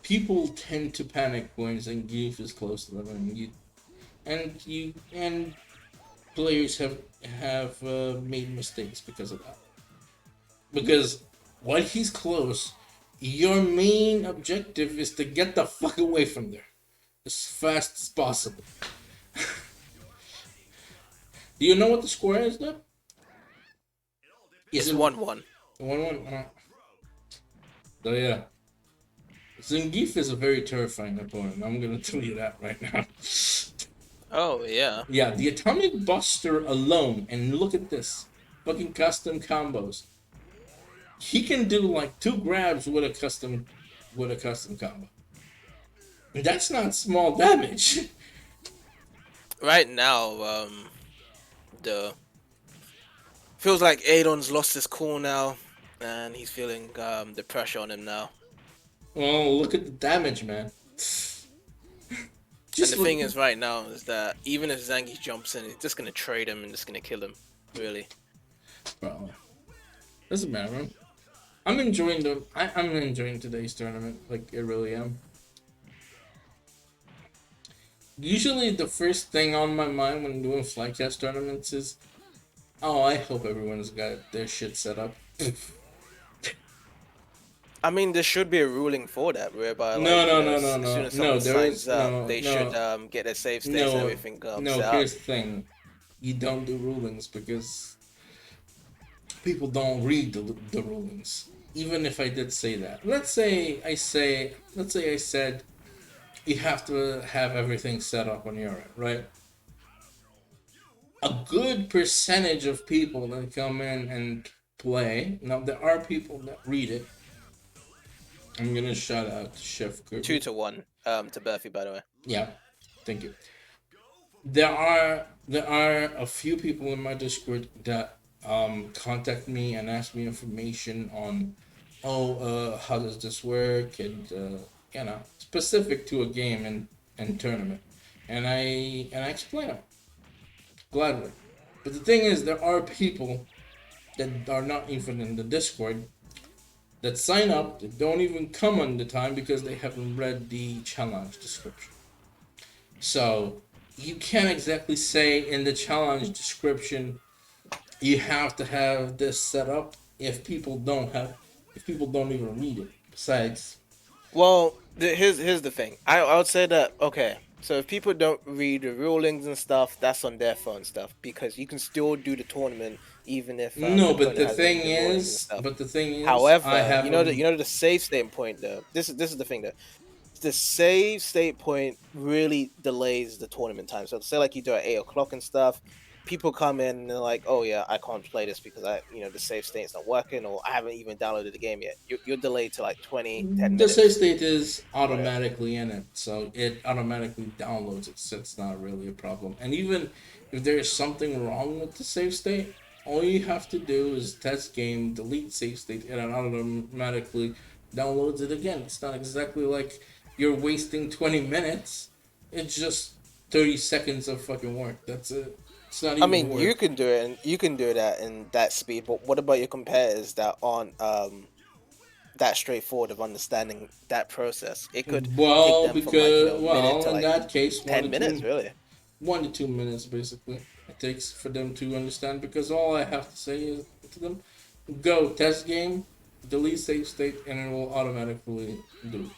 people tend to panic when Zangief is close to them, and players have made mistakes because of that. Because while he's close, your main objective is to get the fuck away from there as fast as possible. Do you know what the score is though? Is it's it 1-1. 1-1? So yeah, Zangief is a very terrifying opponent. I'm gonna tell you that right now. Oh yeah. Yeah, the Atomic Buster alone, and look at this, fucking custom combos. He can do like two grabs with a custom combo. And that's not small damage. Right now, the feels like Adon's lost his cool now, and he's feeling the pressure on him now. Well, look at the damage, man. And the Just look. thing is, right now, is that even if Zangief jumps in, he's just gonna trade him and just gonna kill him. Really. Bro, doesn't matter, man. I'm enjoying I'm enjoying today's tournament. Like, I really am. Usually, the first thing on my mind when doing Flycast tournaments is, oh, I hope everyone's got their shit set up. I mean, there should be a ruling for that, whereby, No, like, no, no, no, as soon no, as no. someone There signs is up, no, they should no, get their save states and no, everything no. set up. Here's the thing: you don't do rulings because people don't read the rulings. Even if I did say that, let's say I said you have to have everything set up on your end, right? A good percentage of people that come in and play. Now there are people that read it. I'm gonna shout out to Chef Two Kirby. to one, to Berthy, by the way. Yeah, thank you. There are a few people in my Discord that contact me and ask me information on, oh, how does this work, and specific to a game and tournament, and I explain them gladly. But the thing is, there are people that are not even in the Discord that sign up that don't even come on the time because they haven't read the challenge description. So you can't exactly say in the challenge description you have to have this set up if people don't even read it. Besides, Well, here's the thing. I would say that, okay. So if people don't read the rulings and stuff, that's on their phone stuff, because you can still do the tournament even if the no, opponent hasn't read the rulings and stuff. but the thing is, I However, have you know the save state point though. This is the thing though. The save state point really delays the tournament time. So say like you do at 8 o'clock and stuff, people come in and they're like, "Oh yeah, I can't play this because the save state's not working, or I haven't even downloaded the game yet." You're delayed to like 10 the save minutes, state is whatever. automatically in it, so it automatically downloads it. So it's not really a problem. And even if there is something wrong with the save state, all you have to do is test game, delete save state, and it automatically downloads it again. It's not exactly like you're wasting 20 minutes. It's just 30 seconds of fucking work. That's it. It's not I even mean, you work. can do it, and you can do that in that speed. But what about your competitors that aren't that straightforward of understanding that process? It could take them from like minute to In like that case, 10 minutes, really. 1 to 2 minutes basically it takes for them to understand, because all I have to say is to them, go test game, delete save state, and it will automatically do it.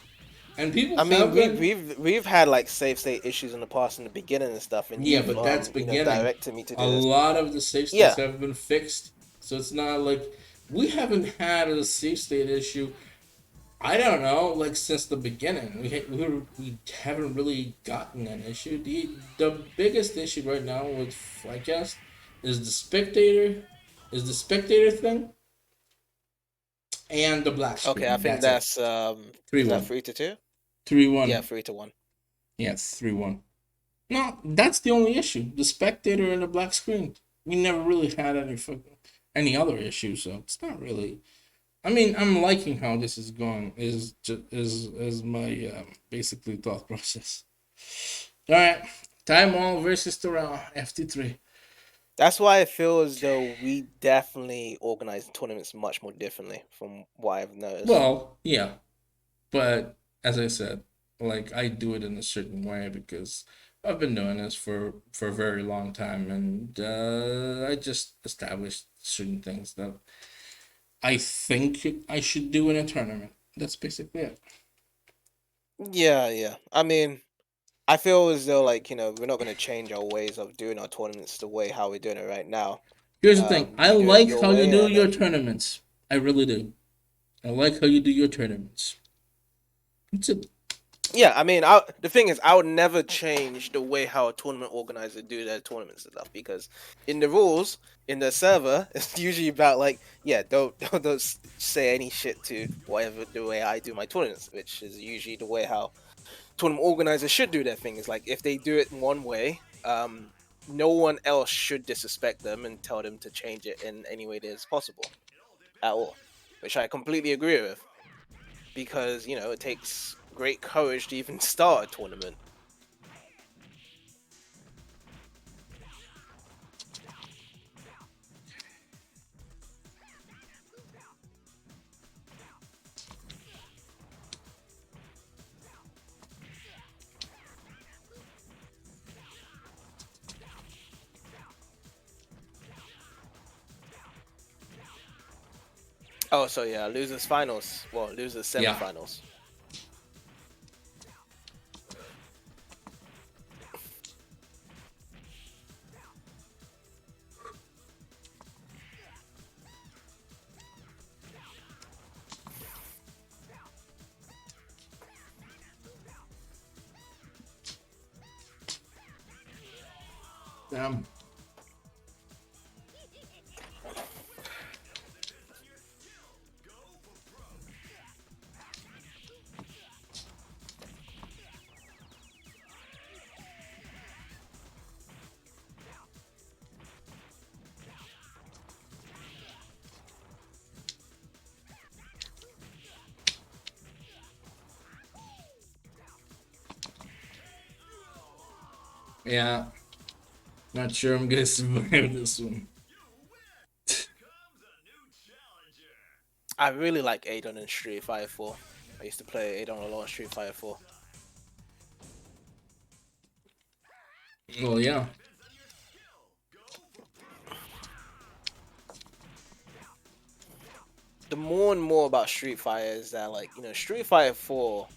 And people I mean, have been, we've had like save state issues in the past in the beginning and stuff, and yeah, you've but that's beginning. directed me to A do this. lot of the save states Yeah, have been fixed, so it's not like we haven't had a save state issue. I don't know, like since the beginning, we haven't really gotten an issue. The biggest issue right now with Flycast is is the spectator thing, and the black okay. I screen. think That's it. that's Three is that one. 3-2? Three Yeah, one. 3-1. Yes, 3-1. No, that's the only issue. The spectator and the black screen. We never really had any other issues, so it's not really. I mean, I'm liking how this is going. Is my basically thought process. All right, Time All versus Terrell FT3. That's why I feel as though we definitely organize tournaments much more differently from what I've noticed. Well, yeah, but as I said, like I do it in a certain way because I've been doing this for a very long time, and I just established certain things that I think I should do in a tournament. That's basically it. Yeah, yeah. I mean, I feel as though like we're not gonna change our ways of doing our tournaments the way how we're doing it right now. Here's the thing. I You do it like your how you way, do and your then tournaments. I really do. I like how you do your tournaments. That's it. Yeah, I mean, the thing is, I would never change the way how a tournament organizer do their tournaments and stuff, because in the rules, in the server, it's usually about like, yeah, don't say any shit to whatever the way I do my tournaments, which is usually the way how tournament organizers should do their thing. Is like, if they do it in one way, no one else should disrespect them and tell them to change it in any way that is possible at all, which I completely agree with, because it takes great courage to even start a tournament. Oh, so yeah, losers finals. Well, losers Yeah. semifinals. Damn. Yeah. Not sure I'm gonna survive this one. I really like Adon in Street Fighter 4. I used to play Adon a lot in Street Fighter 4. Well, yeah. The more and more about Street Fighter is that, like, Street Fighter 4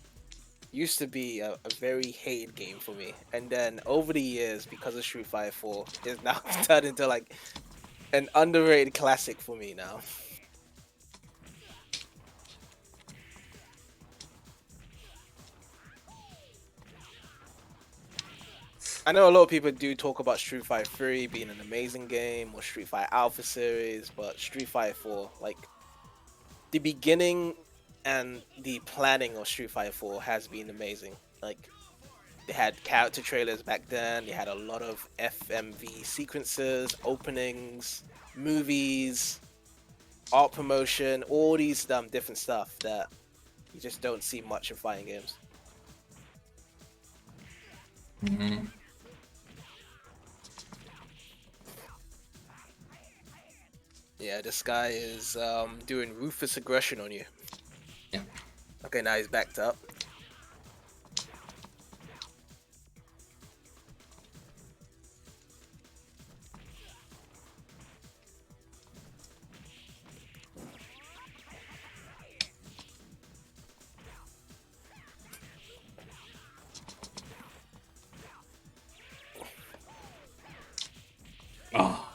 used to be a very hated game for me, and then over the years, because of Street Fighter 4, it's now turned into like an underrated classic for me now. I know a lot of people do talk about Street Fighter 3 being an amazing game, or Street Fighter Alpha series, but Street Fighter 4, like, the beginning and the planning of Street Fighter 4 has been amazing. Like, they had character trailers back then, they had a lot of FMV sequences, openings, movies, art promotion, all these different stuff that you just don't see much in fighting games. Mm-hmm. Yeah, this guy is doing ruthless aggression on you. Yeah. Okay, now he's backed up. Oh.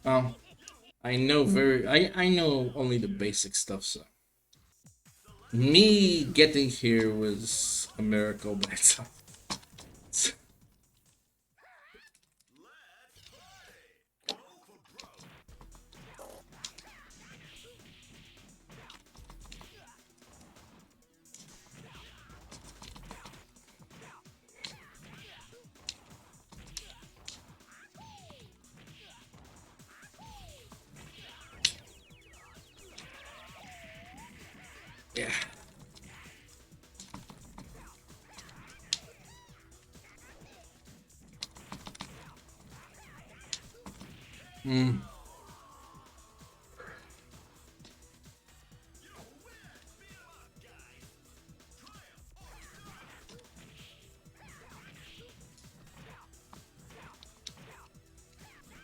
Um, I know only the basic stuff, so me getting here was a miracle by itself. Yeah. Hmm.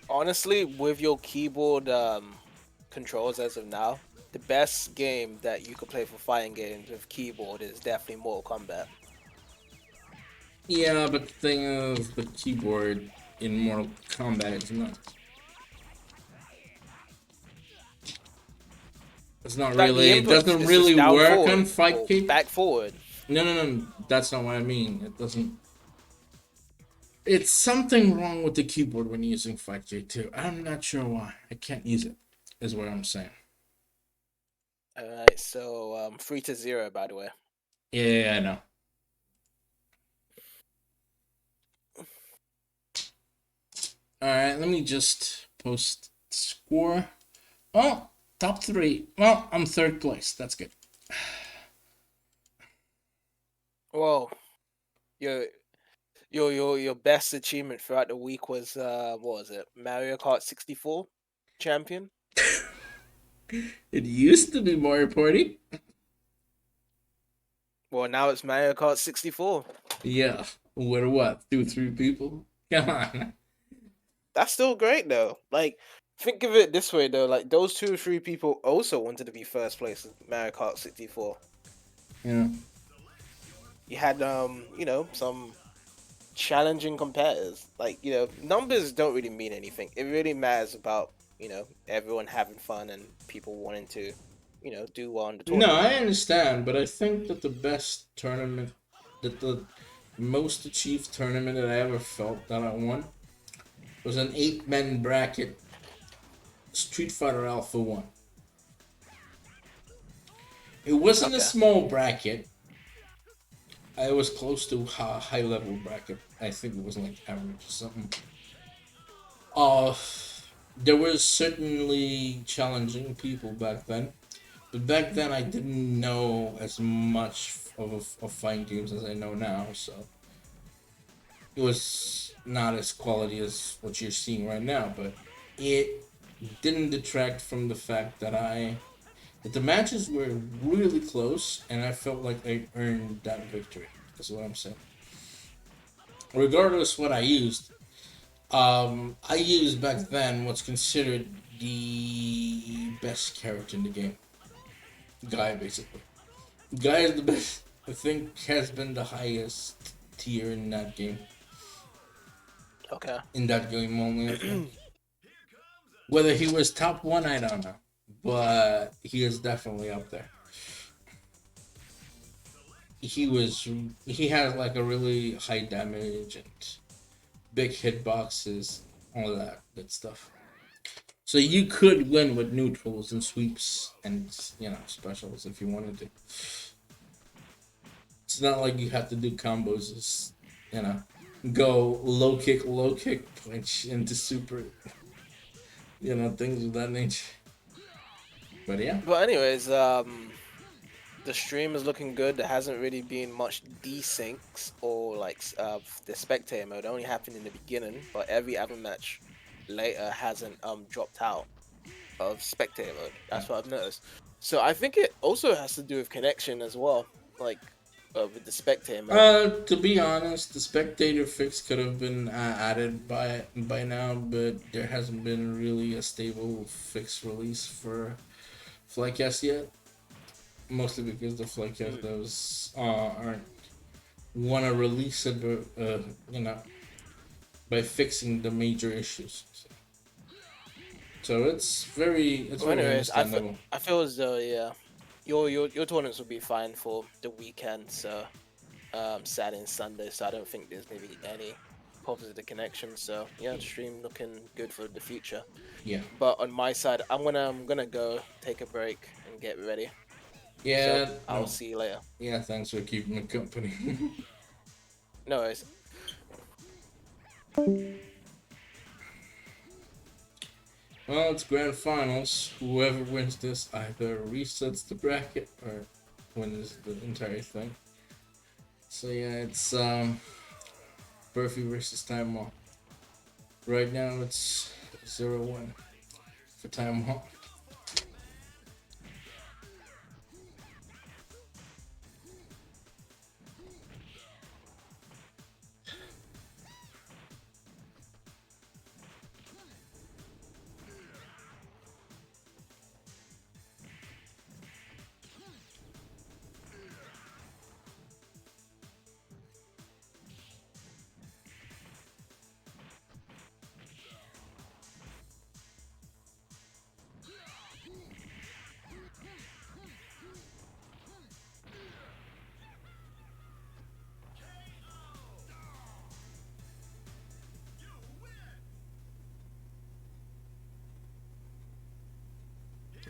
Honestly, with your keyboard controls as of now, the best game that you could play for fighting games with keyboard is definitely Mortal Kombat. Yeah, but the thing of the keyboard in Mortal Kombat is not. It's not Like the really. It inputs, doesn't it's just really down work on forward or Fightcade. back forward. No, no, no. That's not what I mean. It doesn't. It's something wrong with the keyboard when using Fightcade too. I'm not sure why. I can't use it. Is what I'm saying. Alright, so 3-0 by the way. Yeah, I know. All right, let me just post score. Oh, top three. Well, I'm third place. That's good. Well, your your best achievement throughout the week was what was it? Mario Kart 64 champion? It used to be Mario Party. Well, now it's Mario Kart 64. Yeah. What? 2, 3 people? Come on. That's still great though. Like, think of it this way though. Like, those 2 or 3 people also wanted to be first place in Mario Kart 64. Yeah. You had some challenging competitors. Like, numbers don't really mean anything. It really matters about everyone having fun and people wanting to do well in the No, tournament. I understand, but I think that the best tournament, that the most achieved tournament that I ever felt that I won was an 8-man bracket Street Fighter Alpha 1. It wasn't a Okay. small bracket. I was close to a high level bracket. I think it was like average or something. Uh, there was certainly challenging people back then. But back then, I didn't know as much of fighting games as I know now, so it was not as quality as what you're seeing right now. But it didn't detract from the fact that the matches were really close, and I felt like I earned that victory. That's what I'm saying. Regardless what I used, I used back then what's considered the best character in the game. Guy, basically. Guy is the best. I think has been the highest tier in that game. Okay. In that game only, I think. Whether he was top one, I don't know, but he is definitely up there. He was. He has like a really high damage and big hitboxes, all of that good stuff. So you could win with neutrals and sweeps and specials if you wanted to. It's not like you have to do combos. Just, you know, go low kick, punch into super. Things of that nature. But yeah. But anyways, the stream is looking good. There hasn't really been much desyncs or like the spectator mode only happened in the beginning, but every other match later hasn't dropped out of spectator mode. Yeah. That's what I've noticed. So I think it also has to do with connection as well, like with the spectator mode. To be honest, the spectator fix could have been added by now, but there hasn't been really a stable fix release for Flycast yet. Mostly because the Flycast those aren't want to release it, you know, by fixing the major issues. So it's Well, very anyways, understandable. I feel as though yeah, your tournaments will be fine for the weekend. So Saturday and Sunday. So I don't think there's maybe any problems with the connection. So yeah, the stream looking good for the future. Yeah. But on my side, I'm gonna go take a break and get ready. So Yeah. I'll No. see you later. Yeah. Thanks for keeping me company. No worries. Well, it's grand finals. Whoever wins this either resets the bracket or wins the entire thing. So yeah, it's Burfy versus Time Wall. Right now it's 0-1 for Time Wall.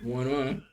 1-1.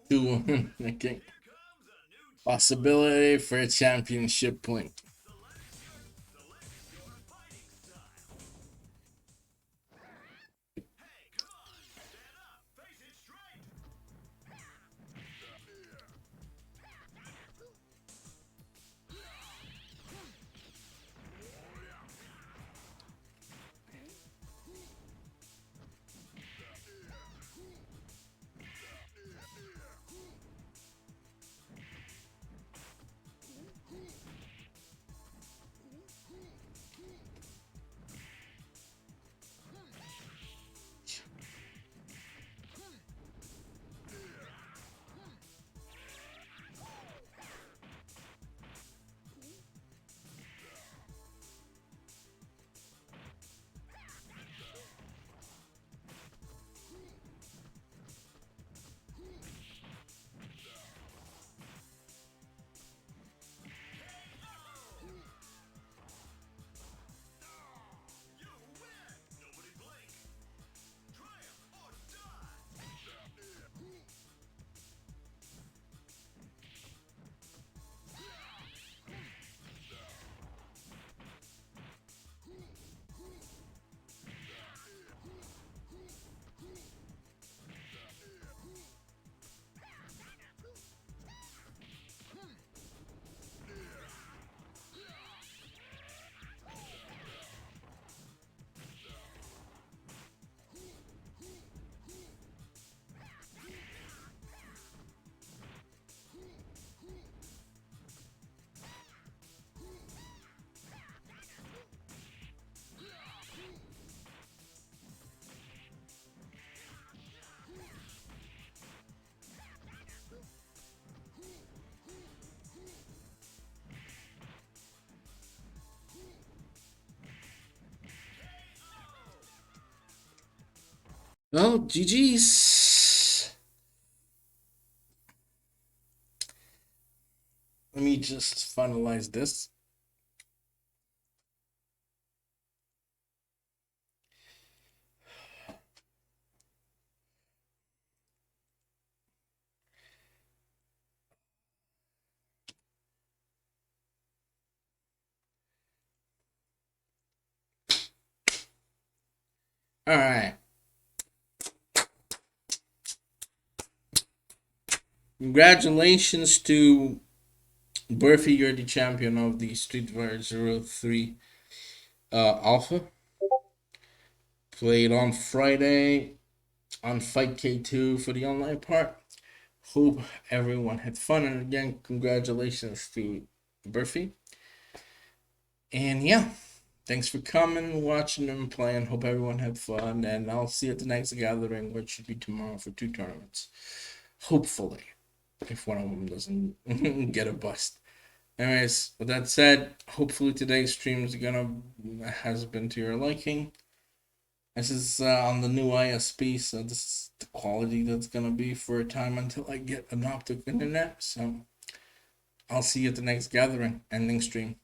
Two. Okay. Possibility for a championship point. Well, GG's. Let me just finalize this. All right. Congratulations to Burfy. You're the champion of the Street Fighter 03 Alpha. Played on Friday on Fightcade 2 for the online part. Hope everyone had fun. And again, congratulations to Burfy. And yeah, thanks for coming, watching, and playing. Hope everyone had fun. And I'll see you at the next gathering, which should be tomorrow for 2 tournaments. Hopefully, if one of them doesn't get a bust. Anyways, with that said, hopefully today's stream is has been to your liking. This is on the new ISP, so this is the quality that's gonna be for a time until I get an optic internet. So I'll see you at the next gathering, ending stream.